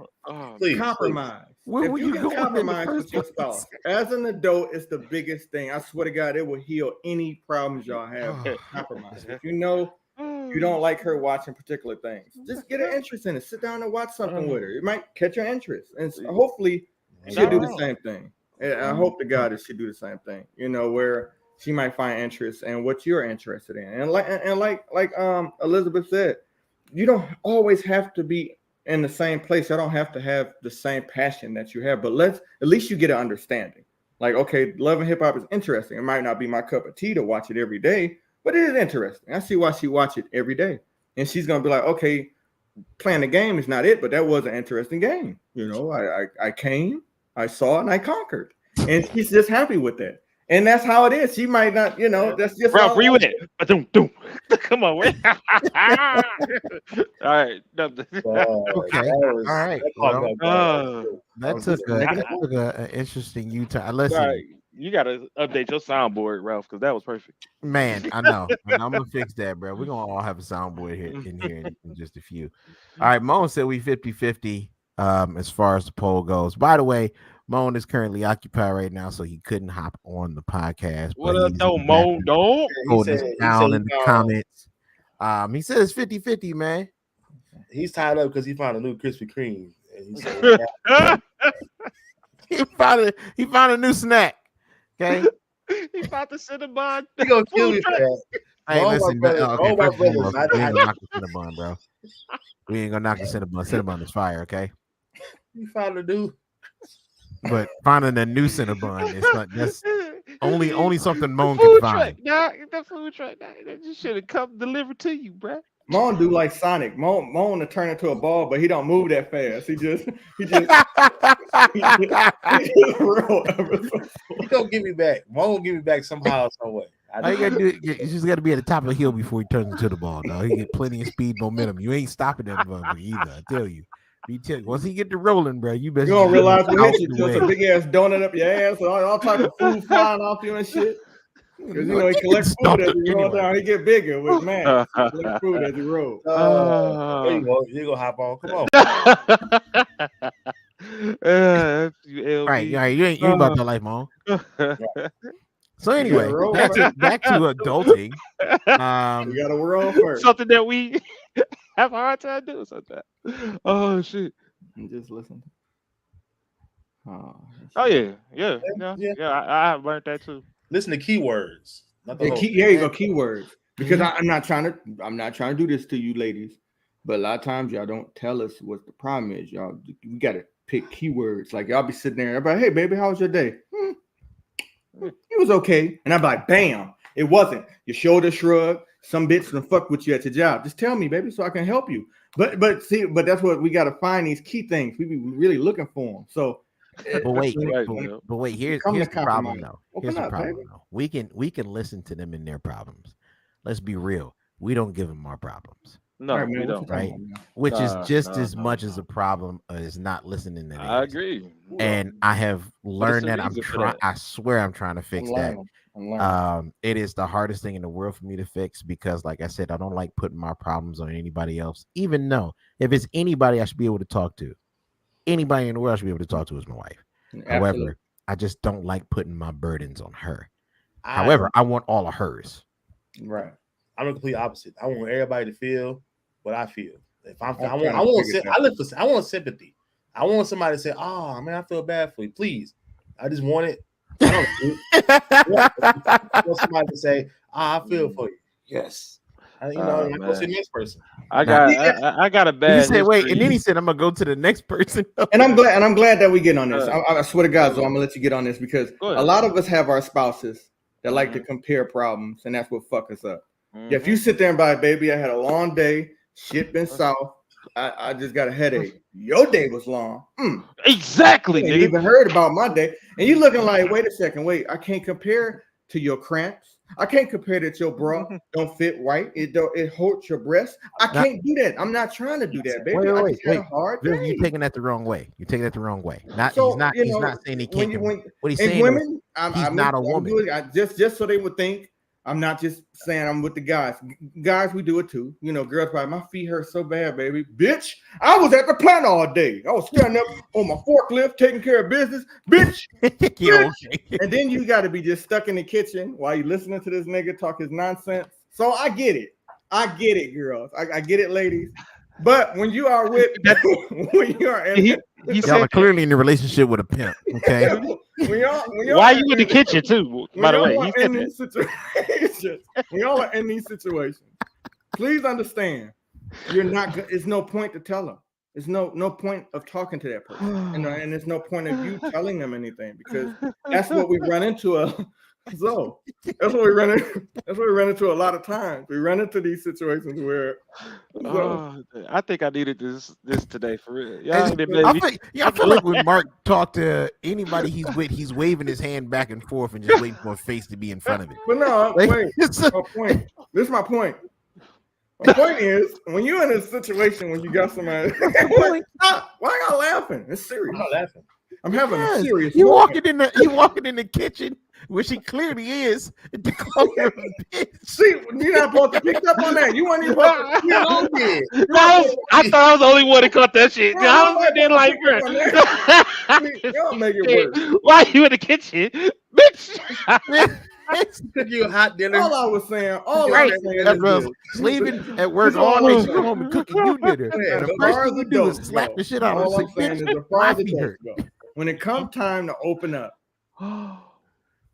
compromise. Where if you can compromise with your spouse, as an adult, it's the biggest thing. I swear to God, it will heal any problems y'all have. Compromise. If you know you don't like her watching particular things, just get an interest in it. Sit down and watch something with her. It might catch your interest, and hopefully she'll do the same thing. I hope to God that she'll do the same thing. Where she might find interest in what you're interested in, and like Elizabeth said, you don't always have to be in the same place. I don't have to have the same passion that you have, but at least you get an understanding. Like, okay, love and hip hop is interesting. It might not be my cup of tea to watch it every day, but it is interesting. I see why she watch it every day, and she's gonna be like, okay, playing the game is not it, but that was an interesting game. I came, I saw, and I conquered, and she's just happy with that. And that's how it is. She might not, that's just Ralph, where you at? Come on, wait. All right. Okay. All right. That took an interesting U-turn. Listen, you gotta update your soundboard, Ralph, because that was perfect. Man, I know. And I'm gonna fix that, bro. We're gonna all have a soundboard here in just a few. All right, Moan said we 50-50 as far as the poll goes. By the way, Moan is currently occupied right now, so he couldn't hop on the podcast. What up, though, Moan? Don't holding us down in the comments. He says 50-50, man. He's tied up because he found a new Krispy Kreme. And he said, he found a new snack. Okay. He found the Cinnabon. He gonna kill me for that. Hey, listen, we ain't gonna knock the Cinnabon, bro. We ain't gonna knock the Cinnabon. Cinnabon is fire, okay? He found a new. But finding a new Cinnabon is not that's only something Moan can find. The food truck, that just should have come delivered to you, bro. Moan do like Sonic. Moan to turn into a ball, but he don't move that fast. He just real. He gonna give me back. Moan will give me back somehow, some way. All you gotta do, you just gotta be at the top of the hill before he turns into the ball, dog. He get plenty of speed, momentum. You ain't stopping that motherfucker either. I tell you. Once he get to rolling, bro, you better. You gonna realize when hit you just a big ass donut up your ass, and all type of food flying off you and shit. Because he collects food as he roll down. He get bigger with man. Collect food as he rolls. There you go. You go hop on. Come on. All right. You ain't about that life, Mom. So anyway, back to adulting. We gotta roll first. Something that we have a hard time doing sometimes. Oh shit! Just listen. Oh yeah, yeah, Yeah, yeah, yeah. yeah. I learned that too. Listen to keywords, not the Yeah, whole. there you go, keywords. Because Mhm. I'm not trying to do this to you ladies, but a lot of times y'all don't tell us what the problem is. Y'all, we gotta pick keywords. Like y'all be sitting there, everybody, hey baby, how was your day? It was okay. And I'm like, bam, it wasn't. Your shoulder shrug, some bitch gonna fuck with you at your job. Just tell me, baby, so I can help you. But that's what we gotta find these key things. We be really looking for them. So But wait, Right, when yeah. but wait. it come to Here's the problem compromise, though. Here's open the up, problem baby. though. We can listen to them in their problems. Let's be real. We don't give them our problems, All right, No, we man, what you don't. talking right? about, man? Which is Nah, just nah, as nah, much as nah. a problem as not listening to I theirs. agree. And I have But it's learned a that reason for that. I swear I'm trying to I'm fix that. learning. I'm learning. It is the hardest thing in the world for me to fix because, like I said, I don't like putting my problems on anybody else. Even though if it's anybody I should be able to talk to, anybody in the world I should be able to talk to is my wife. Absolutely. However, I just don't like putting my burdens on her. I However, I want all of hers. Right. I'm the complete opposite. I want everybody to feel what I feel. If I'm, I'm trying to figure that I live for, I want sympathy. I want somebody to say, "Oh man, I feel bad for you." Please, I just want it. I don't. I want somebody to say, "Ah, I feel for you." Yes. You know, and I go to the Man, next person. Now, I got a he bad said, "Wait," and then history. he said, "I'm gonna go to the next person." And I'm glad that we get on this. Uh, I swear to God, so uh, I'm gonna let you get on this because Go a ahead. lot of us have our spouses that like to Mhm, compare problems, and that's what fuck us up. Yeah, if you mhm. sit there and buy, baby, I had a long day, shit been south, I just got a headache. Your day was long. Exactly, You ain't nigga. even heard about my day. And you looking like, wait a second, wait, I can't compare to your cramps. I can't compare that your bra don't fit right. It hurts your breast. I Now, can't do that. I'm not trying to do that, wait, baby. wait, I wait, just had a wait. hard Viv, you day. taking that the wrong way. You're taking that the wrong way. Not he's So not you he's know not saying he when can't. you when What he's and saying is women, he's not a I'm woman. doing just so they would think I'm not just saying I'm with the guys. Guys, we do it too. You know, girls probably my feet hurt so bad, baby. Bitch, I was at the plant all day. I was standing up on my forklift taking care of business, bitch. Yeah, Bitch. okay. And then you got to be just stuck in the kitchen while you listening to this nigga talk his nonsense. So I get it. I get it, girls. I get it, ladies. But when you are with, That when you are in, he Y'all said are clearly in a relationship with a pimp. Okay. when y'all why are you in the kitchen too? when By the way, y'all he are said in that. these situations, when y'all are in these situations, please understand you're not. It's no point to tell them. There's no point of talking to that person, and there's no point of you telling them anything because that's what we run into. So that's what we run into. That's what we run into a lot of times. We run into these situations where so Oh, I think I needed this today for real. Y'all And ain't made me. I feel like when Mark talked to anybody he's with, he's waving his hand back and forth and just waiting for a face to be in front of it. but no, Like, wait. it's a- My point. This is my point. My point is, when you're in a situation when you got somebody, stop. Why y'all laughing? It's I'm serious. not laughing. I'm having a Yes. serious You moment. walking in the kitchen, which he clearly is, to call her a bitch. See, you're not supposed to pick up on that. You weren't even supposed to. You know it. I thought I was the only one that caught that shit. Bro, I was nobody sitting there supposed to like, pick up on that. See, y'all make it worse. why you in the kitchen, bitch? Took you a hot dinner. All I was saying Right. is That girl's this. slaving at work This is all all day. I'm She come saying. home and cooking you dinner. Yeah, And the As first far as thing you do is adults slap go, the shit out of her. all Say, I'm saying bitch, is, as far my as feet adults hurt. go, when it comes time to open up,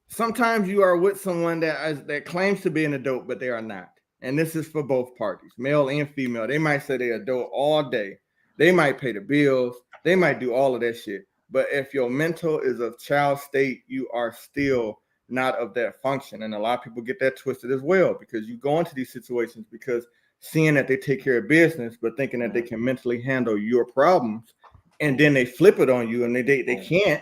sometimes you are with someone that claims to be an adult, but they are not. And this is for both parties, male and female. They might say they're adult all day. They might pay the bills. They might do all of that shit. But if your mental is of child state, you are still not of that function. And a lot of people get that twisted as well because you go into these situations because seeing that they take care of business, but thinking that they can mentally handle your problems, and then they flip it on you and they can't,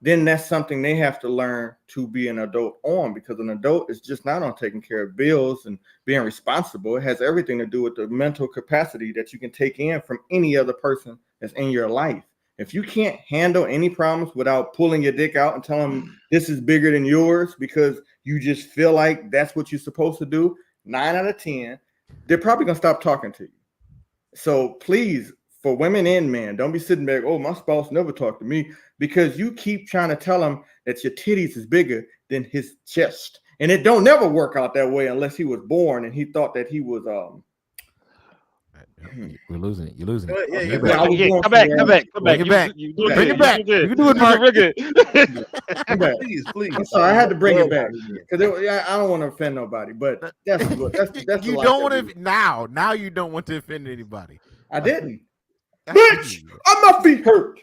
then that's something they have to learn to be an adult on, because an adult is just not on taking care of bills and being responsible. It has everything to do with the mental capacity that you can take in from any other person that's in your life. If you can't handle any problems without pulling your dick out and telling them this is bigger than yours because you just feel like that's what you're supposed to do, 9 out of 10, they're probably going to stop talking to you. So please, for women and men, don't be sitting back, oh, my spouse never talked to me, because you keep trying to tell him that your titties is bigger than his chest. And it don't never work out that way unless he was born and he thought that he was We're losing it. You're losing it. Yeah, Bring yeah, it back. I was Yeah, going come back, somewhere come else. back, come Bring back. it back. You doing Bring good. it back. You doing You good. can do it, You doing Mark. real good. I'm back. please. I'm sorry, I had to bring it back Again. because I don't want to offend nobody, but that's the You life don't that want we to now. Now you don't want to offend anybody. I didn't. I see Bitch, you. my feet hurt.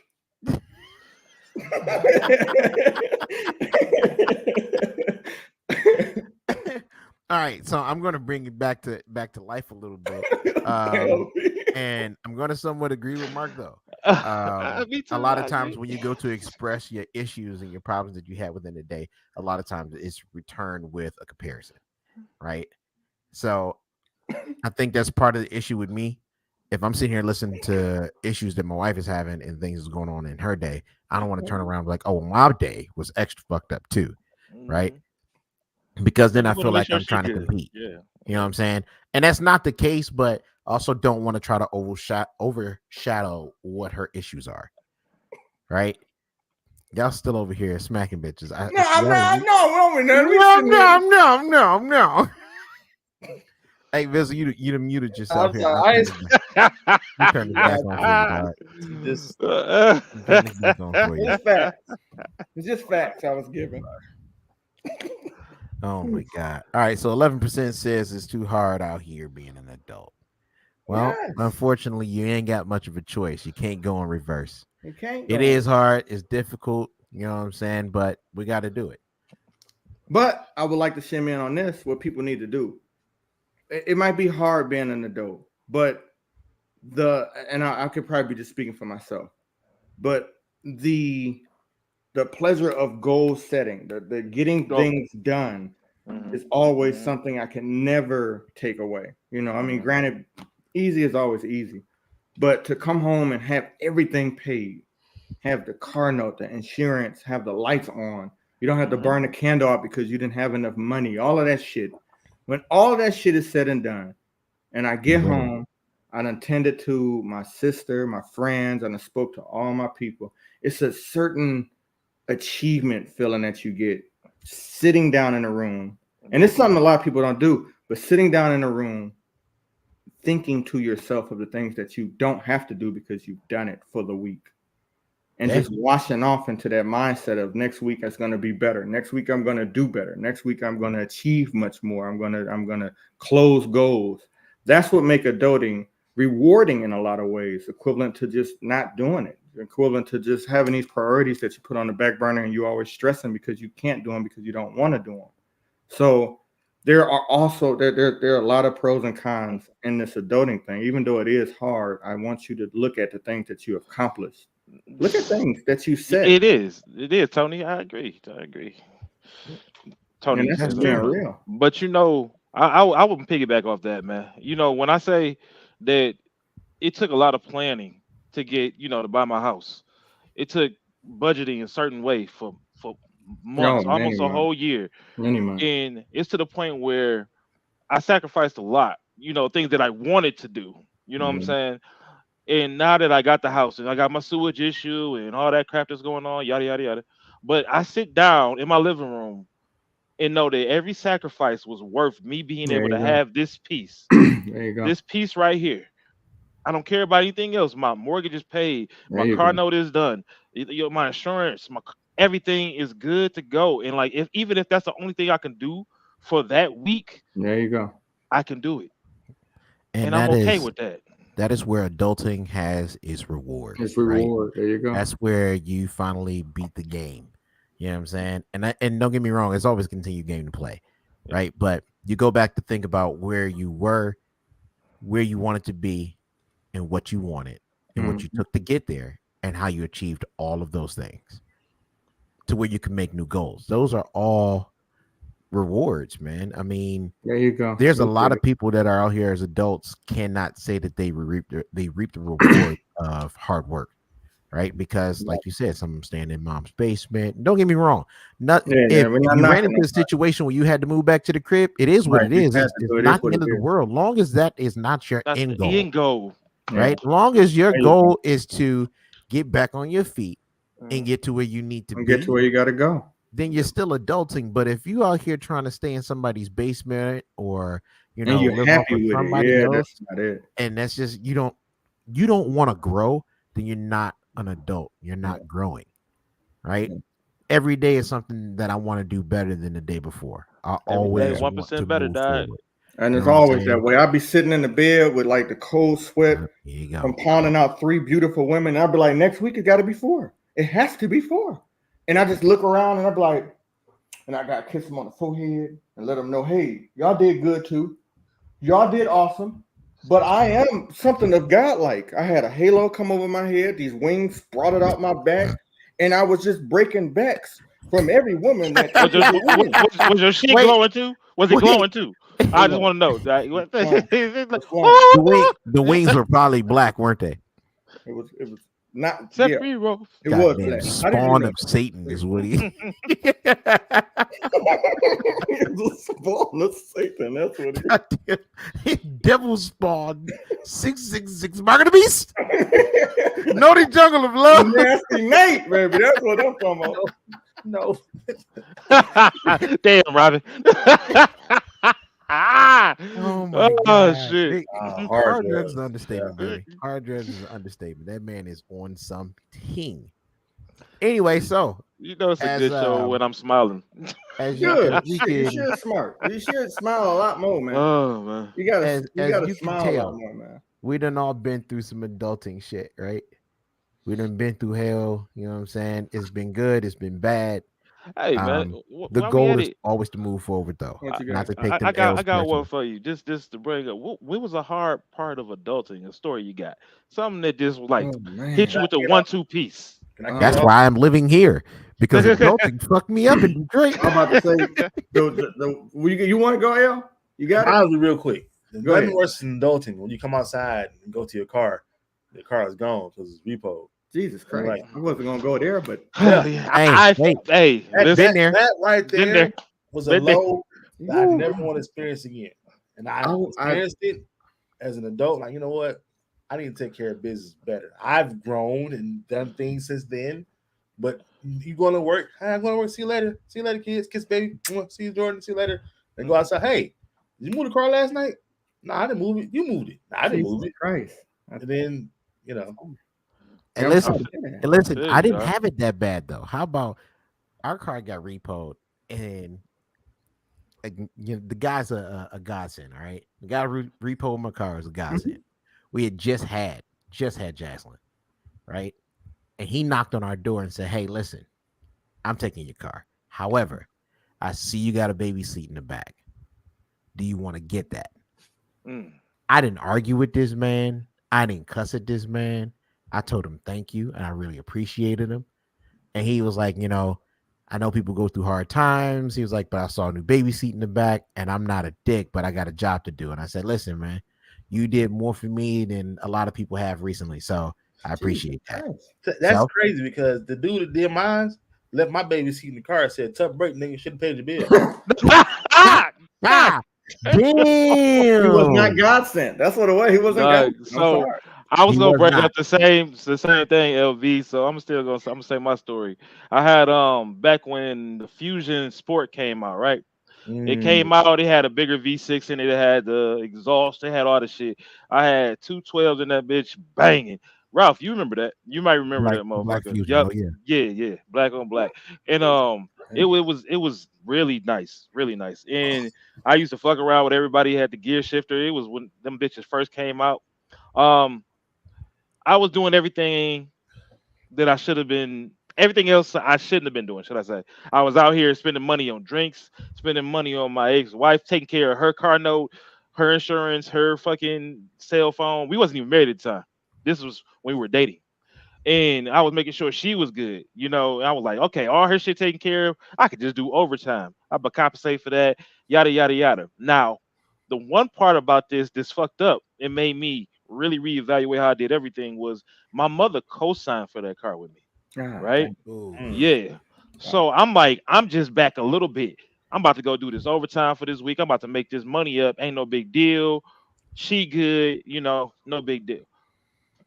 All right, so I'm going to bring it back to life a little bit, and I'm going to somewhat agree with Mark though. Me too. A lot of I times agree. when you go to express your issues and your problems that you had within the day, a lot of times it's returned with a comparison, right? So I think that's part of the issue with me. If I'm sitting here listening to issues that my wife is having and things is going on in her day, I don't want to turn around and be like, oh, my day was extra fucked up too, right? Mhm. Because then You I want to feel make like sure I'm she trying to good. compete. Yeah. You know what I'm saying? And that's not the case, but also don't want to try to overshadow what her issues are, right? Y'all still over here smacking bitches. No, I'm not. No, we No, sitting here. no. Hey, Vizzle, you done muted yourself I'm here. sorry. You turn this back on for you, dog. Just Turn this back on for you. It's facts. It's just facts I was giving. Oh my god. All right, so 11% says it's too hard out here being an adult. Well, Yes. unfortunately, you ain't got much of a choice. You can't go in reverse. You can't. It is hard. It's difficult. You know what I'm saying? But we got to do it. But I would like to share in on this. What people need to do. It might be hard being an adult, but I could probably be just speaking for myself, but the pleasure of goal setting, the getting things done, Mhm. is always Mhm. something I can never take away. You know, I mean, Mhm. granted, easy is always easy, but to come home and have everything paid, have the car note, the insurance, have the lights on, you don't have to Mhm. burn the candle out because you didn't have enough money, all of that shit. When all of that shit is said and done, and I get home, I done tended to my sister, my friends, and I spoke to all my people. It's a certain achievement feeling that you get sitting down in a room. And it's something a lot of people don't do, but sitting down in a room, thinking to yourself of the things that you don't have to do because you've done it for the week. And just washing off into that mindset of next week it's going to be better. Next week I'm going to do better. Next week I'm going to achieve much more. I'm going to close goals. That's what make adulting rewarding in a lot of ways, equivalent to just not doing it, equivalent to just having these priorities that you put on the back burner and you always stressing because you can't do them because you don't want to do them. So there are also there are a lot of pros and cons in this adulting thing. Even though it is hard, I want you to look at the things that you accomplished. Look at things that you said. It is. It is, Tony. I agree. Tony, And you that's said just that. being true. real. But you know, I would piggyback off that, man. You know, when I say that it took a lot of planning to get, to buy my house. It took budgeting a certain way for No, months, many almost a months. whole year. Many months. And it's to the point where I sacrificed a lot, things that I wanted to do. You know what I'm Mhm. saying? And now that I got the house and I got my sewage issue and all that crap that's going on, yada yada yada. But I sit down in my living room and know that every sacrifice was worth me being There able you to go. have this piece. There you go. This piece right here. I don't care about anything else. My mortgage is paid. There My you car go. note is done. My insurance, everything is good to go. And like, if even if that's the only thing I can do for that week, There you go. I can do it, And and I'm okay with that. that is where adulting has its reward, It's right? reward. There you go. That's where you finally beat the game. You know what I'm saying? And don't get me wrong, it's always a continued game to play, Yeah. right? But you go back to think about where you were, where you wanted to be, and what you wanted, and what you took to get there, and how you achieved all of those things to where you can make new goals. Those are all rewards, man. I mean, There you go. there's a Look lot at of people that are out here as adults cannot say that they reap the reward of hard work, right? Because, like you said, some of them stand in mom's basement. Don't get me wrong. Not Yeah, if we're not you ran knocking into a nobody. situation where you had to move back to the crib, it is what Right. it You is. had It's, to it's do it. Is not the what end it of the is. world, long as that is not your That's end the goal, end goal. Yeah. right? Long as your There you go. goal is to get back on your feet and Mhm. get to where you need to And get to be, where you got to go. then you're still adulting. But if you out here trying to stay in somebody's basement or And you're live off of happy with it. somebody Yeah, else, that's not it. and that's just you don't want to grow, then you're not an adult. You're Yeah. not growing, right? Yeah. Every day is something that I want to do better than the day before. I Every day, always one want to percent better, move dog. forward. And You it's know what I'm always that saying? way. I'd be sitting in the bed with like the cold sweat Here you from go. pounding out 3 beautiful women. And I'd be like, next week it got to be 4. It has to be 4. And I just look around and I'd be like, and I got to kiss them on the forehead and let them know, hey, y'all did good too. Y'all did awesome. But I am something of godlike. I had a halo come over my head. These wings sprouted out my back. And I was just breaking backs from every woman that Was your entered the ring. was your shit Wait, glowing too? Was it wait. glowing too? It I just was. want to know. Like, what it's like, It's fun. The wings were probably black, weren't they? It was not, yeah, Sephiroth. it was Goddamn black. How did you spawn know? of Satan is what he. It was a spawn of Satan. That's what Goddamn, devil spawn 666 mark of the beast. it is. Naughty jungle of love. Nasty Nate, baby. That's what I'm talking about. No, Damn, Robin. Oh my Oh god. shit. Hard hard drugs is drugs. an understatement, Yeah. baby. Hard drugs is an understatement. That man is on something. Anyway, so You know it's a as good show when I'm smiling. as you Good. we Shit, you can should smart. You should smile a lot more, man. Oh man. You gotta as you can smile a lot tell, more, man. we done all been through some adulting shit, right? We done been through hell, you know what I'm saying? It's been good, it's been bad. Hey man, The while we goal at is it, always to move forward though, What you not got? to take them I L's got one personally. for you. Just to bring up, what was a hard part of adulting? A story you got? Something that just like Oh hit man. you with the Get off. 1-2 piece. Can I get That's off? why I'm living here because adulting fucked me up in Detroit. I'm about to say you want to go, L? You got it? I'll be real quick. There's Go nothing ahead. worse than adulting when you come outside and go to your car. The car is gone because it's repo. Jesus Christ. Right. I wasn't gonna go there, but Yeah, Hey, hey, That, listen, been there. that right been there there. was a Been there. low that I Woo. never want to experience again. And I I- experienced it as an adult. Like, you know what? I need to take care of business better. I've grown and done things since then. But you going to work? Hey, I'm going to work. See you later. See you later, kids. Kiss, baby. See you, Jordan. See you later. Then go outside. Hey, did you move the car last night? No, I didn't move it. You moved it. No, I didn't Jesus move it. Christ. And then, you know, And I'm listen, sorry. and listen, There I you didn't go. have it that bad though. How about our car got repoed and the guy's a godsend, all right? The guy repoed my car is a godsend. We had just had Jaslyn, right? And he knocked on our door and said, "Hey, listen, I'm taking your car. However, I see you got a baby seat in the back. Do you want to get that?" Mm. I didn't argue with this man. I didn't cuss at this man. I told him thank you, and I really appreciated him. And he was like, I know people go through hard times. He was like, but I saw a new baby seat in the back, and I'm not a dick, but I got a job to do. And I said, listen, man, you did more for me than a lot of people have recently. So I appreciate that. Christ. that's So? crazy because the dude that did mine left my baby seat in the car and said, tough break, nigga, shouldn't pay your bill. Ah! Ah, damn. He was not God sent. That's what it was. He wasn't God. Dog, I'm so sorry. I was He gonna was bring not. up the same thing, LV. So I'm gonna say my story. I had back when the Fusion Sport came out, right? It came out. It had a bigger V6 in it. It had the exhaust. It had all the shit. I had 212s in that bitch banging. Ralph, you remember that? You might remember Black, that Black motherfucker. Fusion. Yup. Oh, yeah. Yeah, black on black. And it was really nice, really nice. And I used to fuck around with everybody who had the gear shifter. It was when them bitches first came out. Um, I was doing everything that I should have been. Everything else I shouldn't have been doing, should I say? I was out here spending money on drinks, spending money on my ex-wife, taking care of her car note, her insurance, her fucking cell phone. We wasn't even married at the time. This was when we were dating. And I was making sure she was good. I was like, okay, all her shit taken care of. I could just do overtime. I would compensate for that, yada, yada, yada. Now, the one part about this fucked up, it made me really reevaluate how I did everything was my mother co-signed for that car with me, God, right? Ooh. Yeah. So I'm like, I'm just back a little bit. I'm about to go do this overtime for this week. I'm about to make this money up. Ain't no big deal. She good, no big deal.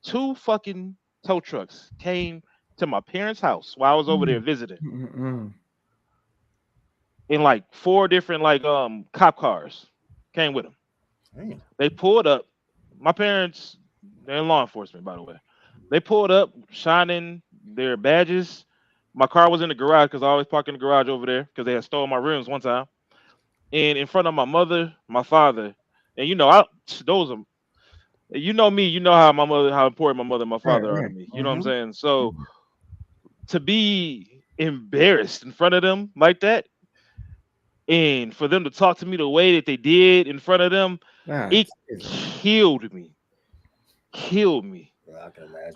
2 fucking tow trucks came to my parents' house while I was over there visiting Mm-mm. in like 4 different like cop cars came with them. Damn. They pulled up. My parents, they're in law enforcement, by the way. They pulled up, shining their badges. My car was in the garage because I always park in the garage over there because they had stolen my rims one time. And in front of my mother, my father, and those are, you know me, you know how important my mother and my Right, father are to right. me. You know what I'm Mm-hmm. saying? So to be embarrassed in front of them like that, and for them to talk to me the way that they did in front of them, Nah, it it's- killed me. Killed me. Well, I can imagine.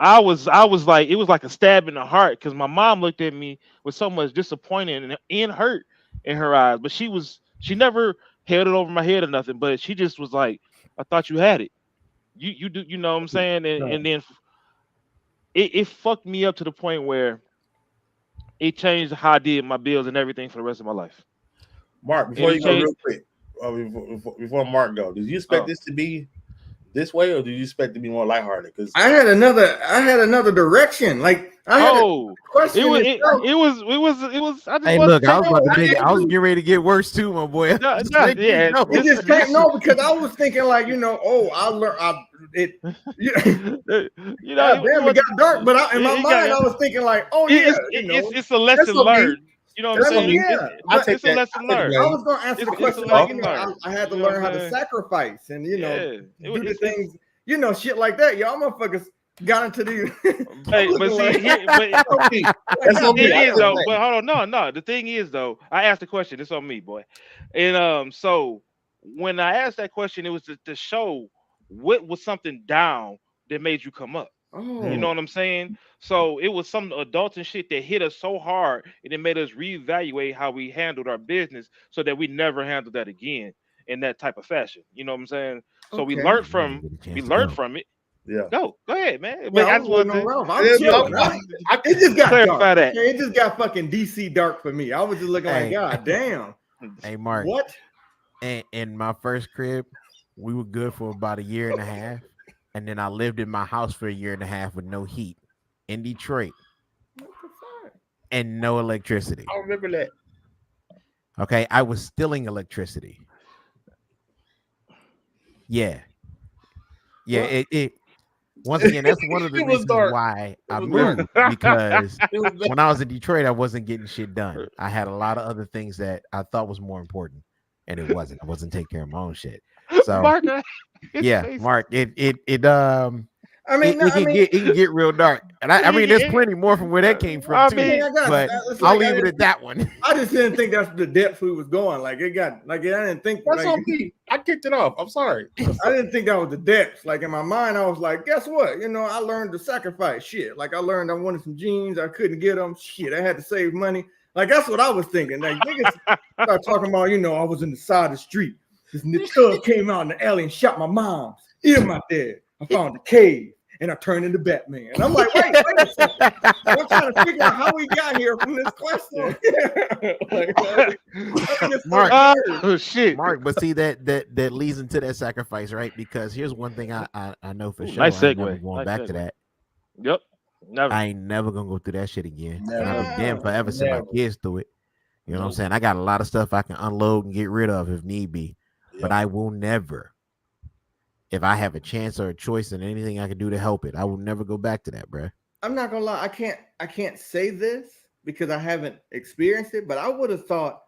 I was like, it was like a stab in the heart because my mom looked at me with so much disappointment and hurt in her eyes, but she never held it over my head or nothing, but she just was like, I thought you had it. You do, you know what I'm saying? right. And then it fucked me up to the point where it changed how I did my bills and everything for the rest of my life. Mark, And before it you go changed. real quick, before Mark go, did you expect Oh, this to be this way, or did you expect it to be more lighthearted? Because I had another direction. Like I had a oh, question itself. it was. I just Hey, wanted look, to I take was it. about to I make it. I was didn't. getting ready to get worse too, my boy. No, Just no, letting you yeah, know. It just this came no because I was thinking like I learned it. You, God it damn, it was got dark. But in my it got mind, I was thinking like, oh it, yeah, it's a that's lesson on me. learned. You know what I'm That's that's on saying? me. yeah. I But take It's a that. lesson I take the learned. I blame. was gonna answer the It's a question like lesson I, learned. I had to You know what learn I'm how to saying? sacrifice and Yeah, do the it's things shit like that. Y'all motherfuckers got into these. I'm but looking see like, here, but That's on me. like That's the on God me. thing I is take damn. though, the but hold on, no. The thing is though, I asked the question. It's on me, boy. And so when I asked that question, it was to show what was something down that made you come up. You blame. know Oh, what I'm saying? So it was some adults and shit that hit us so hard, and it made us reevaluate how we handled our business, so that we never handled that again in that type of fashion. You know what I'm saying? So we okay. learned You didn't from get a we chance to learned go. from it. Yeah. Go ahead, man. Yeah, But I I was just waiting wanted on to Ralph. I'm Yeah, no, chilling. I It just got dark. clarify that. Okay, it just got fucking DC dark for me. I was just looking like, Hey, God damn, hey, Mark. what? In my first crib, we were good for about a year and a half, and then I lived in my house for a year and a half with no heat in Detroit What the fuck? and no electricity. I remember that. Okay, I was stealing electricity. Yeah, yeah. What? It once again, that's one of the It was reasons dark. why It I was dark. moved, because It was dark. when I was in Detroit, I wasn't getting shit done. I had a lot of other things that I thought was more important, and it wasn't. I wasn't taking care of my own shit. So Mark, his yeah, face. Mark, I mean, no, it can get real dark, and I mean, there's plenty more from where that came from I I mean, too. mean, I got. But It's I'll like leave it at that one. I just didn't think that's the depth we was going. Like it got. Like I didn't think. That's Like on me. I kicked it off. I'm sorry. I didn't think that was the depths. Like in my mind, I was like, guess what? I learned to sacrifice shit. Like I learned I wanted some jeans, I couldn't get them. Shit, I had to save money. Like that's what I was thinking. Like niggas start talking about, I was in the side of the street. This thug came out in the alley and shot my mom. In my dad. I found a cave and I turned into Batman. And I'm like, wait a second. I'm trying to figure out how we got here from this question. Mark. oh shit. Mark, but see that leads into that sacrifice, right? Because here's one thing I know for Ooh, sure. nice I ain't never segue. going Nice back to segue. that. Yep. Never. I ain't never gonna go through that shit again. And I'll be Never. damned forever send my Never. kids through it. You know what I'm Nope. saying? I got a lot of stuff I can unload and get rid of if need be. But Yeah. I will never, if I have a chance or a choice and anything I can do to help it, I will never go back to that, bro. I'm not gonna lie, I can't say this because I haven't experienced it, but I would have thought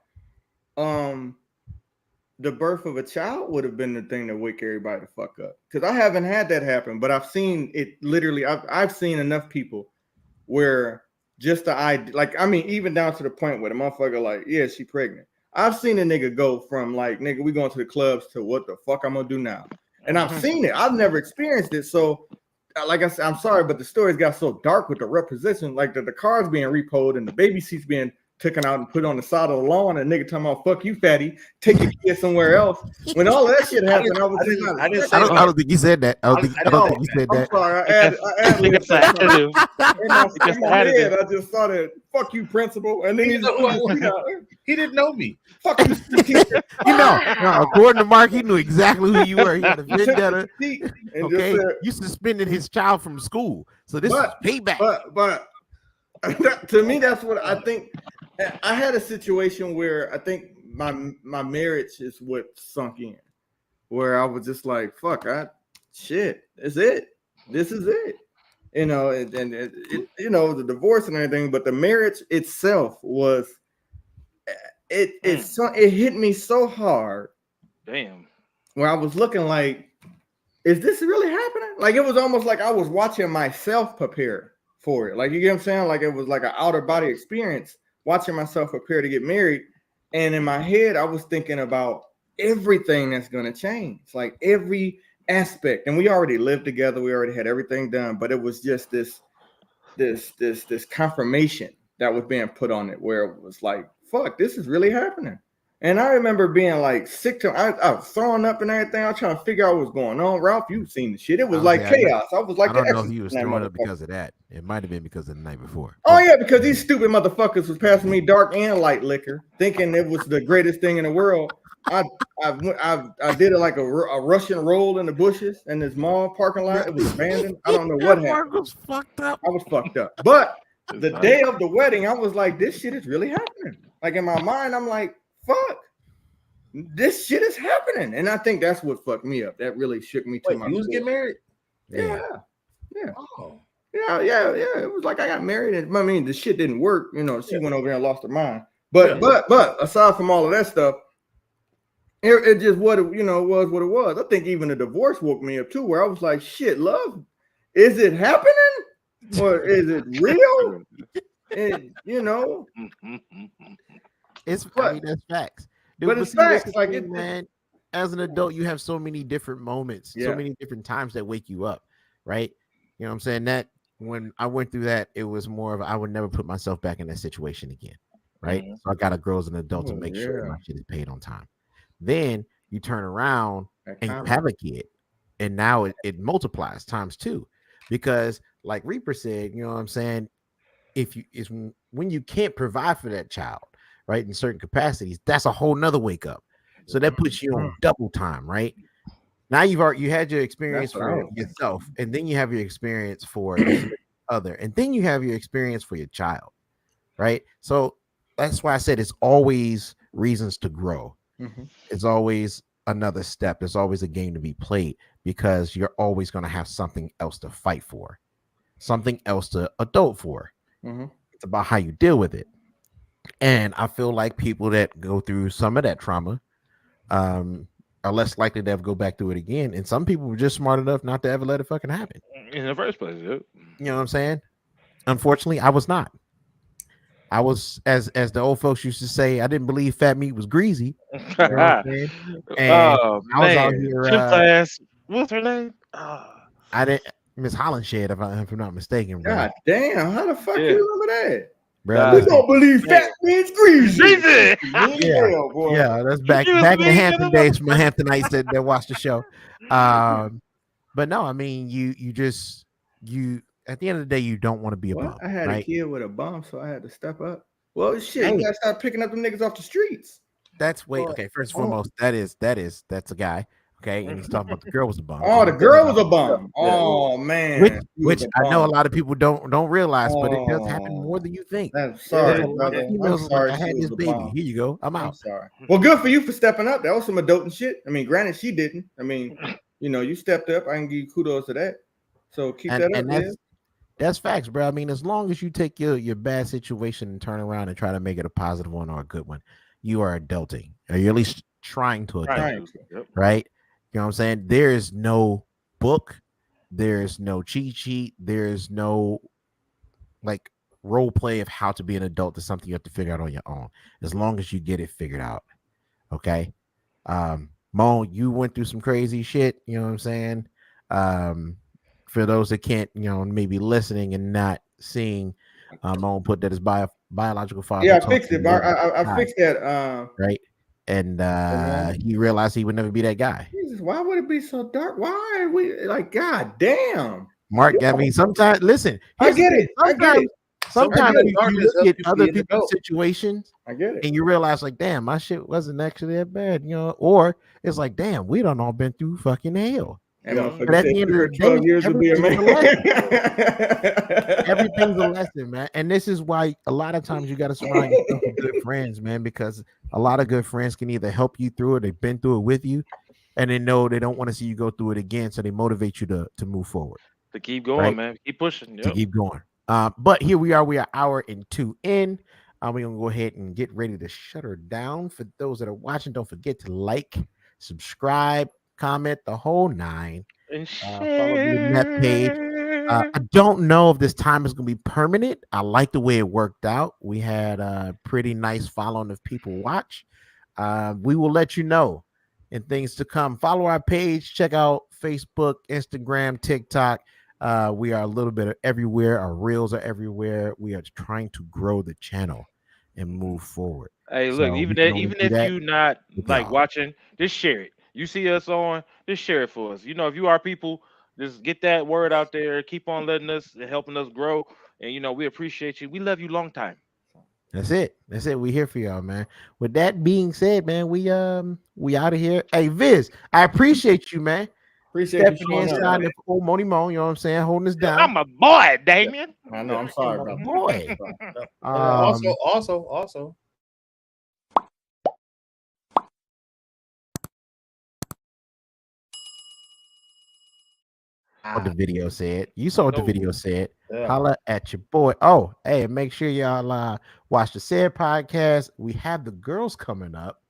the birth of a child would have been the thing to wake everybody the fuck up. Because I haven't had that happen, but I've seen it literally, I've seen enough people where just the idea, like, I mean, even down to the point where the motherfucker, like, yeah, she pregnant. I've seen a nigga go from like, nigga, we going to the clubs to what the fuck I'm gonna do now. And I've seen it. I've never experienced it. So, like I said, I'm sorry, but the stories got so dark with the reposition, like the cars being repoed and the baby seats being taken out and put on the side of the lawn, and nigga talking about fuck you, fatty, take your kid somewhere else. When all that shit happened, I was just not. I didn't say I don't think you said that. I don't think you said I'm that. sorry. I I added think it's an additive. in my, It's in my additive. head, I just started fuck you, principal, and then He he's didn't know who I was. He didn't know me. fuck you, teacher. You know, no, according to Mark, he knew exacally who you were. He had a vendetta. And Okay, just said, you suspended his child from school, so this But- is payback. but to me, that's what I think. I had a situation where I think my marriage is what sunk in, where I was just like, fuck, shit, that's it. This is it. You know, and you know, the divorce and everything, but the marriage itself was it hit me so hard. Damn. Where I was looking like, is this really happening? Like it was almost like I was watching myself prepare for it. Like you get what I'm saying? Like it was like an outer body experience, watching myself prepare to get married. And in my head, I was thinking about everything that's gonna change, like every aspect. And we already lived together, we already had everything done, but it was just this confirmation that was being put on it, where it was like, fuck, this is really happening. And I remember being like sick to I was throwing up and everything. I was trying to figure out what was going on. Ralph, you've seen the shit. It was like chaos. I was like, I don't know if he was throwing up because of that. It might have been because of the night before. Oh yeah, because these stupid motherfuckers was passing me dark and light liquor, thinking it was the greatest thing in the world. I did it like a Russian roll in the bushes in this mall parking lot. It was abandoned. I don't know what happened. Was fucked up. I was fucked up. But the day of the wedding, I was like, this shit is really happening. Like in my mind, I'm like, fuck, this shit is happening. And I think that's what fucked me up. That really shook me to my core. You was getting married? Yeah. Oh. Yeah. It was like I got married, and I mean the shit didn't work. You know, she went over there and lost her mind. But aside from all of that stuff, it just was what it was. I think even the divorce woke me up too, where I was like, shit, love, is it happening? Or is it real? And you know, that's facts. But it's facts. Like man, as an adult, you have so many different moments, so many different times that wake you up, right? You know what I'm saying? That when I went through that, it was more of I would never put myself back in that situation again, right? So I got to grow as an adult to make sure my shit is paid on time. Then you turn around and you have a kid, and now it multiplies times 2, because like Reaper said, you know what I'm saying? When you can't provide for that child, right, in certain capacities, that's a whole nother wake up. So that puts you on double time, right? Now you had your experience for yourself, and then you have your experience for your other, and then you have your experience for your child, right? So that's why I said it's always reasons to grow. It's always another step. There's always a game to be played, because you're always going to have something else to fight for, something else to adult for. It's about how you deal with it. And I feel like people that go through some of that trauma are less likely to ever go back through it again. And some people were just smart enough not to ever let it fucking happen in the first place. You know what I'm saying? Unfortunately, I was not. I was, as the old folks used to say, I didn't believe fat meat was greasy. You know what I'm saying? And I was out here. Class. What's her name? I didn't. Miss Hollenshed, if I'm not mistaken. Bro. God damn! How the fuck you remember that? Bro, we don't believe fat means greasy. Yeah, that's back in the Hampton days from the Hamptonites that watched the show. But no, I mean, you at the end of the day, you don't want to be a bum. I had a kid with a bum, so I had to step up. Well, shit, you gotta start picking up them niggas off the streets. That's okay. First and foremost, that's a guy. Okay, and he's talking about the girl was a bum. Oh, the girl was a bum. Oh man, which I know a lot of people don't realize, but it does happen more than you think. I'm sorry, brother. I'm sorry. I had this baby. Here you go. I'm out. I'm sorry. Well, good for you for stepping up. That was some adulting shit. I mean, granted, she didn't. I mean, you stepped up. I can give you kudos to that. So keep that up. That's facts, bro. I mean, as long as you take your bad situation and turn around and try to make it a positive one or a good one, you are adulting, or you're at least trying to adult, right? You know what I'm saying? There is no book, there's no cheat sheet, there's no like role play of how to be an adult. It's something you have to figure out on your own. As long as you get it figured out, okay. Mo, you went through some crazy shit. You know what I'm saying? For those that can't, maybe listening and not seeing, Mo put that his biological father. Yeah, I fixed it. I fixed that. Right. And he realized he would never be that guy. Jesus, why would it be so dark? Why are we like, God damn, Mark? I mean, sometimes listen. I get it. Sometimes you look at other people's situations. I get it, and you realize, like, damn, my shit wasn't actually that bad, or it's like, damn, we done all been through fucking hell. But at the end of the day, 12 years would be a man. Everything's a lesson, man. And this is why a lot of times you got to surround yourself with good friends, man, because a lot of good friends can either help you through it, they've been through it with you, and they know they don't want to see you go through it again, so they motivate you to move forward, To keep going, right? man. Keep pushing. To Yep. keep going. But here we are. We are hour and 2 in. We're gonna go ahead and get ready to shut her down. For those that are watching, don't forget to like, subscribe, comment, the whole nine. And Follow the net page. share. I don't know if this time is gonna be permanent. I like the way it worked out. We had a pretty nice following of people watch. We will let you know in things to come. Follow our page. Check out Facebook, Instagram, TikTok. We are a little bit of everywhere. Our reels are everywhere. We are trying to grow the channel and move forward. Hey, look, So we can only even do if that you not with like y'all. watching, just share it. You see us on, just share it for us. You know, if you are people, just get that word out there. Keep on letting us and helping us grow. And we appreciate you. We love you long time. That's it. That's it. We here for y'all, man. With that being said, man, we out of here. Hey, Viz, I appreciate you, man. Appreciate you Stepping showing up, inside man. the old Money Mo, you know what I'm saying? Holding us down. I'm a boy, Damien. I know. I'm sorry, My brother. boy. Also, also, What the video said. You saw what the No. video said. yeah. Holla at your boy. Oh, hey, make sure y'all watch the said podcast. We have the girls coming up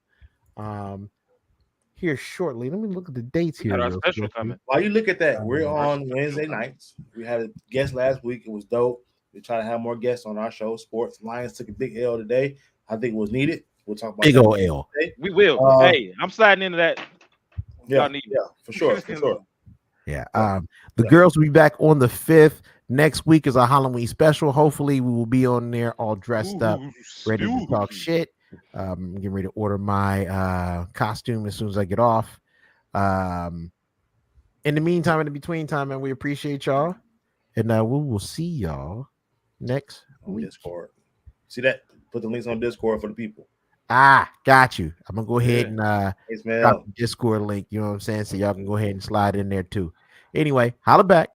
here shortly. Let me look at the dates We here got our real special quick. coming. While you look at that, we're Um, Our on special Wednesday coming. nights. We had a guest last week. It was dope. We try to have more guests on our show. Sports Lions took a big L today. I think it was needed. We'll talk about Big that old L. today. We will. Hey, I'm sliding into that. Yeah, Y'all need me. yeah, for sure, for sure. Yeah. Yeah. The Yeah. girls will be back on the 5th. Next week is our Halloween special. Hopefully, we will be on there all dressed up, Ooh, ready to talk spooky. shit. Getting ready to order my costume as soon as I get off. In the meantime, in the between time, and we appreciate y'all. And we will see y'all next On week. Discord. See that? Put the links on Discord for the people. Got you. I'm gonna go ahead Yeah. and Thanks, drop man. the Discord link, you know what I'm saying? So y'all can go ahead and slide in there too. Anyway, holla back.